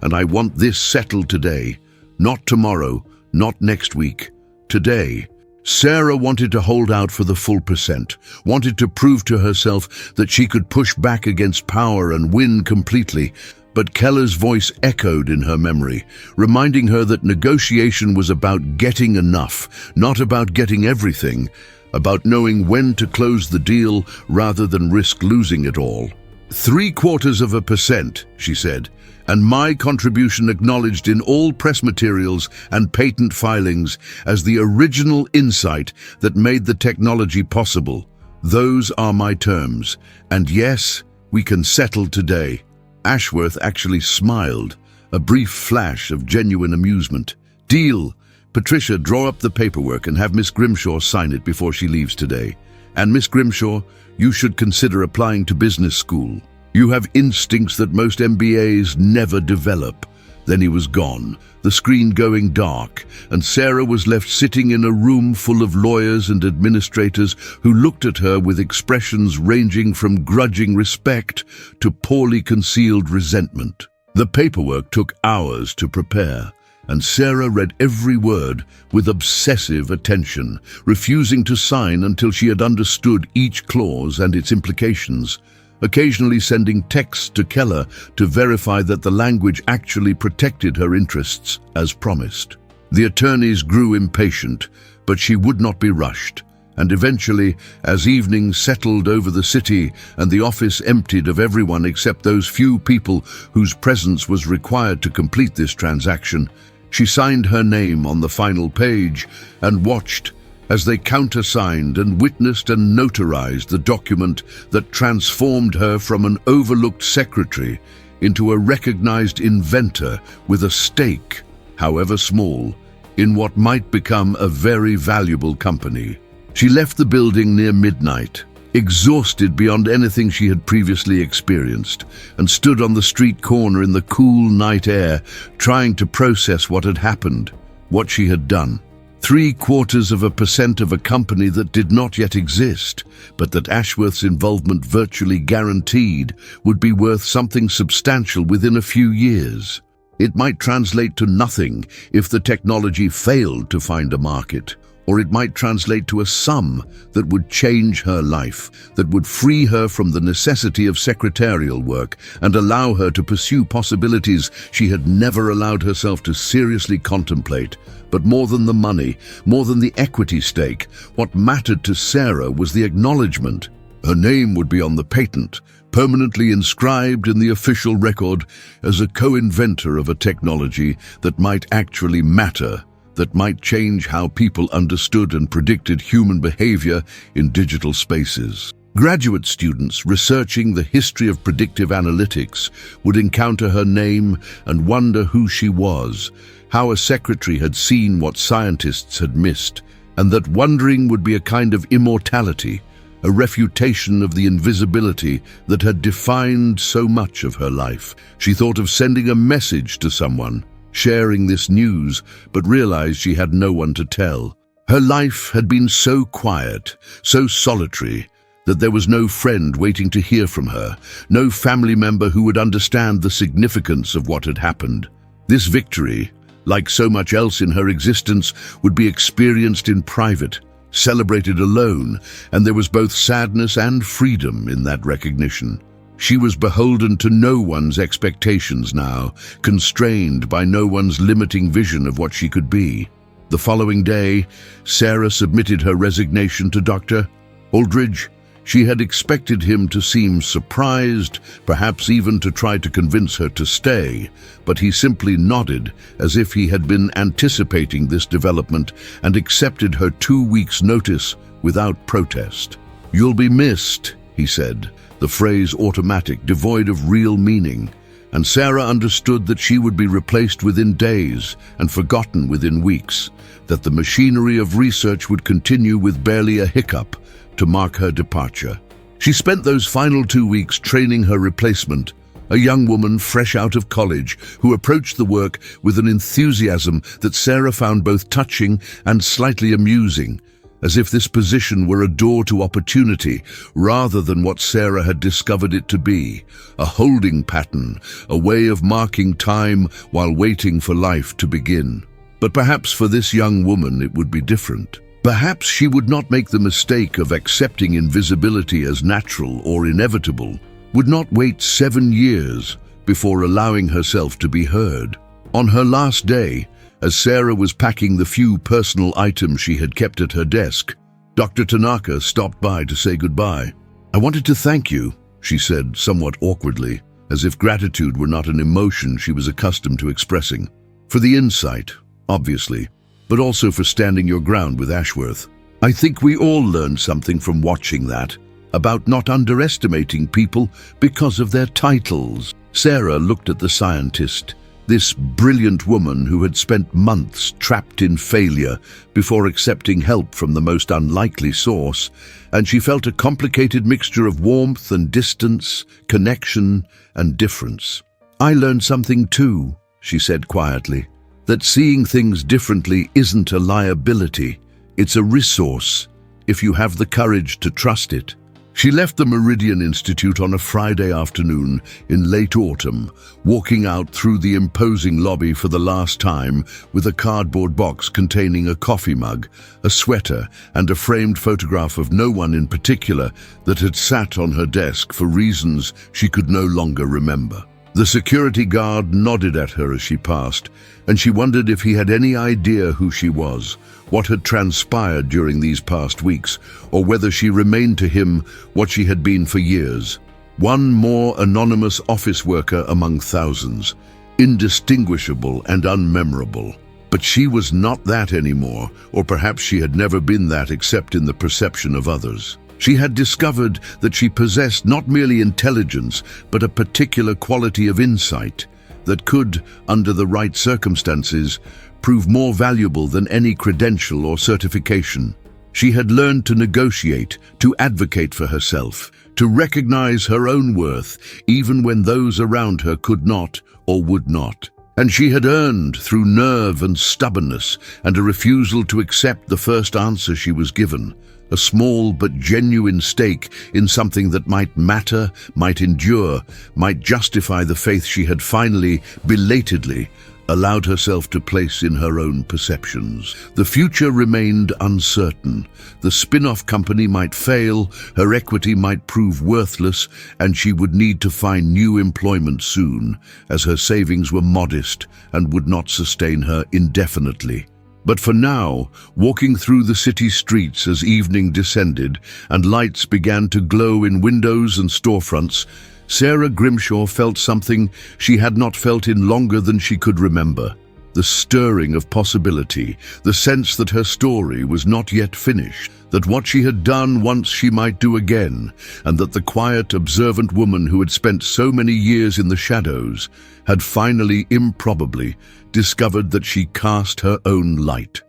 and I want this settled today. Not tomorrow, not next week. Today. Sarah wanted to hold out for the full percent, wanted to prove to herself that she could push back against power and win completely. But Keller's voice echoed in her memory, reminding her that negotiation was about getting enough, not about getting everything, about knowing when to close the deal rather than risk losing it all. 0.75%, she said, and my contribution acknowledged in all press materials and patent filings as the original insight that made the technology possible. Those are my terms, and yes, we can settle today. Ashworth actually smiled, a brief flash of genuine amusement. Deal! Patricia, draw up the paperwork and have Miss Grimshaw sign it before she leaves today. And Miss Grimshaw, you should consider applying to business school. You have instincts that most MBAs never develop. Then he was gone, the screen going dark, and Sarah was left sitting in a room full of lawyers and administrators who looked at her with expressions ranging from grudging respect to poorly concealed resentment. The paperwork took hours to prepare, and Sarah read every word with obsessive attention, refusing to sign until she had understood each clause and its implications, occasionally sending texts to Keller to verify that the language actually protected her interests as promised. The attorneys grew impatient, but she would not be rushed, and eventually, as evening settled over the city and the office emptied of everyone except those few people whose presence was required to complete this transaction, she signed her name on the final page and watched as they countersigned and witnessed and notarized the document that transformed her from an overlooked secretary into a recognized inventor with a stake, however small, in what might become a very valuable company. She left the building near midnight, exhausted beyond anything she had previously experienced, and stood on the street corner in the cool night air, trying to process what had happened, what she had done. 0.75% of a company that did not yet exist, but that Ashworth's involvement virtually guaranteed would be worth something substantial within a few years. It might translate to nothing if the technology failed to find a market, or it might translate to a sum that would change her life, that would free her from the necessity of secretarial work and allow her to pursue possibilities she had never allowed herself to seriously contemplate. But more than the money, more than the equity stake, what mattered to Sarah was the acknowledgement. Her name would be on the patent, permanently inscribed in the official record as a co-inventor of a technology that might actually matter, that might change how people understood and predicted human behavior in digital spaces. Graduate students researching the history of predictive analytics would encounter her name and wonder who she was, how a secretary had seen what scientists had missed, and that wondering would be a kind of immortality, a refutation of the invisibility that had defined so much of her life. She thought of sending a message to someone, sharing this news, but realized she had no one to tell. Her life had been so quiet, so solitary, that there was no friend waiting to hear from her, no family member who would understand the significance of what had happened. This victory, like so much else in her existence, would be experienced in private, celebrated alone, and there was both sadness and freedom in that recognition. She was beholden to no one's expectations now, constrained by no one's limiting vision of what she could be. The following day, Sarah submitted her resignation to Dr. Aldridge. She had expected him to seem surprised, perhaps even to try to convince her to stay, but he simply nodded as if he had been anticipating this development and accepted her 2 weeks' notice without protest. "You'll be missed," he said, the phrase automatic, devoid of real meaning, and Sarah understood that she would be replaced within days and forgotten within weeks, that the machinery of research would continue with barely a hiccup to mark her departure. She spent those final 2 weeks training her replacement, a young woman fresh out of college who approached the work with an enthusiasm that Sarah found both touching and slightly amusing, as if this position were a door to opportunity rather than what Sarah had discovered it to be, a holding pattern, a way of marking time while waiting for life to begin. But perhaps for this young woman it would be different. Perhaps she would not make the mistake of accepting invisibility as natural or inevitable, would not wait 7 years before allowing herself to be heard. On her last day, as Sarah was packing the few personal items she had kept at her desk, Dr. Tanaka stopped by to say goodbye. "I wanted to thank you," she said somewhat awkwardly, as if gratitude were not an emotion she was accustomed to expressing. "For the insight, obviously, but also for standing your ground with Ashworth. I think we all learned something from watching that, about not underestimating people because of their titles." Sarah looked at the scientist, this brilliant woman who had spent months trapped in failure before accepting help from the most unlikely source, and she felt a complicated mixture of warmth and distance, connection and difference. "I learned something too," she said quietly, "that seeing things differently isn't a liability, it's a resource, if you have the courage to trust it." She left the Meridian Institute on a Friday afternoon in late autumn, walking out through the imposing lobby for the last time with a cardboard box containing a coffee mug, a sweater, and a framed photograph of no one in particular that had sat on her desk for reasons she could no longer remember. The security guard nodded at her as she passed, and she wondered if he had any idea who she was, what had transpired during these past weeks, or whether she remained to him what she had been for years. One more anonymous office worker among thousands, indistinguishable and unmemorable. But she was not that anymore, or perhaps she had never been that except in the perception of others. She had discovered that she possessed not merely intelligence, but a particular quality of insight that could, under the right circumstances, prove more valuable than any credential or certification. She had learned to negotiate, to advocate for herself, to recognize her own worth, even when those around her could not or would not. And she had earned through nerve and stubbornness and a refusal to accept the first answer she was given, a small but genuine stake in something that might matter, might endure, might justify the faith she had finally, belatedly, allowed herself to place in her own perceptions. The future remained uncertain. The spin-off company might fail, her equity might prove worthless, and she would need to find new employment soon, as her savings were modest and would not sustain her indefinitely. But for now, walking through the city streets as evening descended and lights began to glow in windows and storefronts, Sarah Grimshaw felt something she had not felt in longer than she could remember. The stirring of possibility, the sense that her story was not yet finished, that what she had done once she might do again, and that the quiet, observant woman who had spent so many years in the shadows had finally, improbably, discovered that she cast her own light.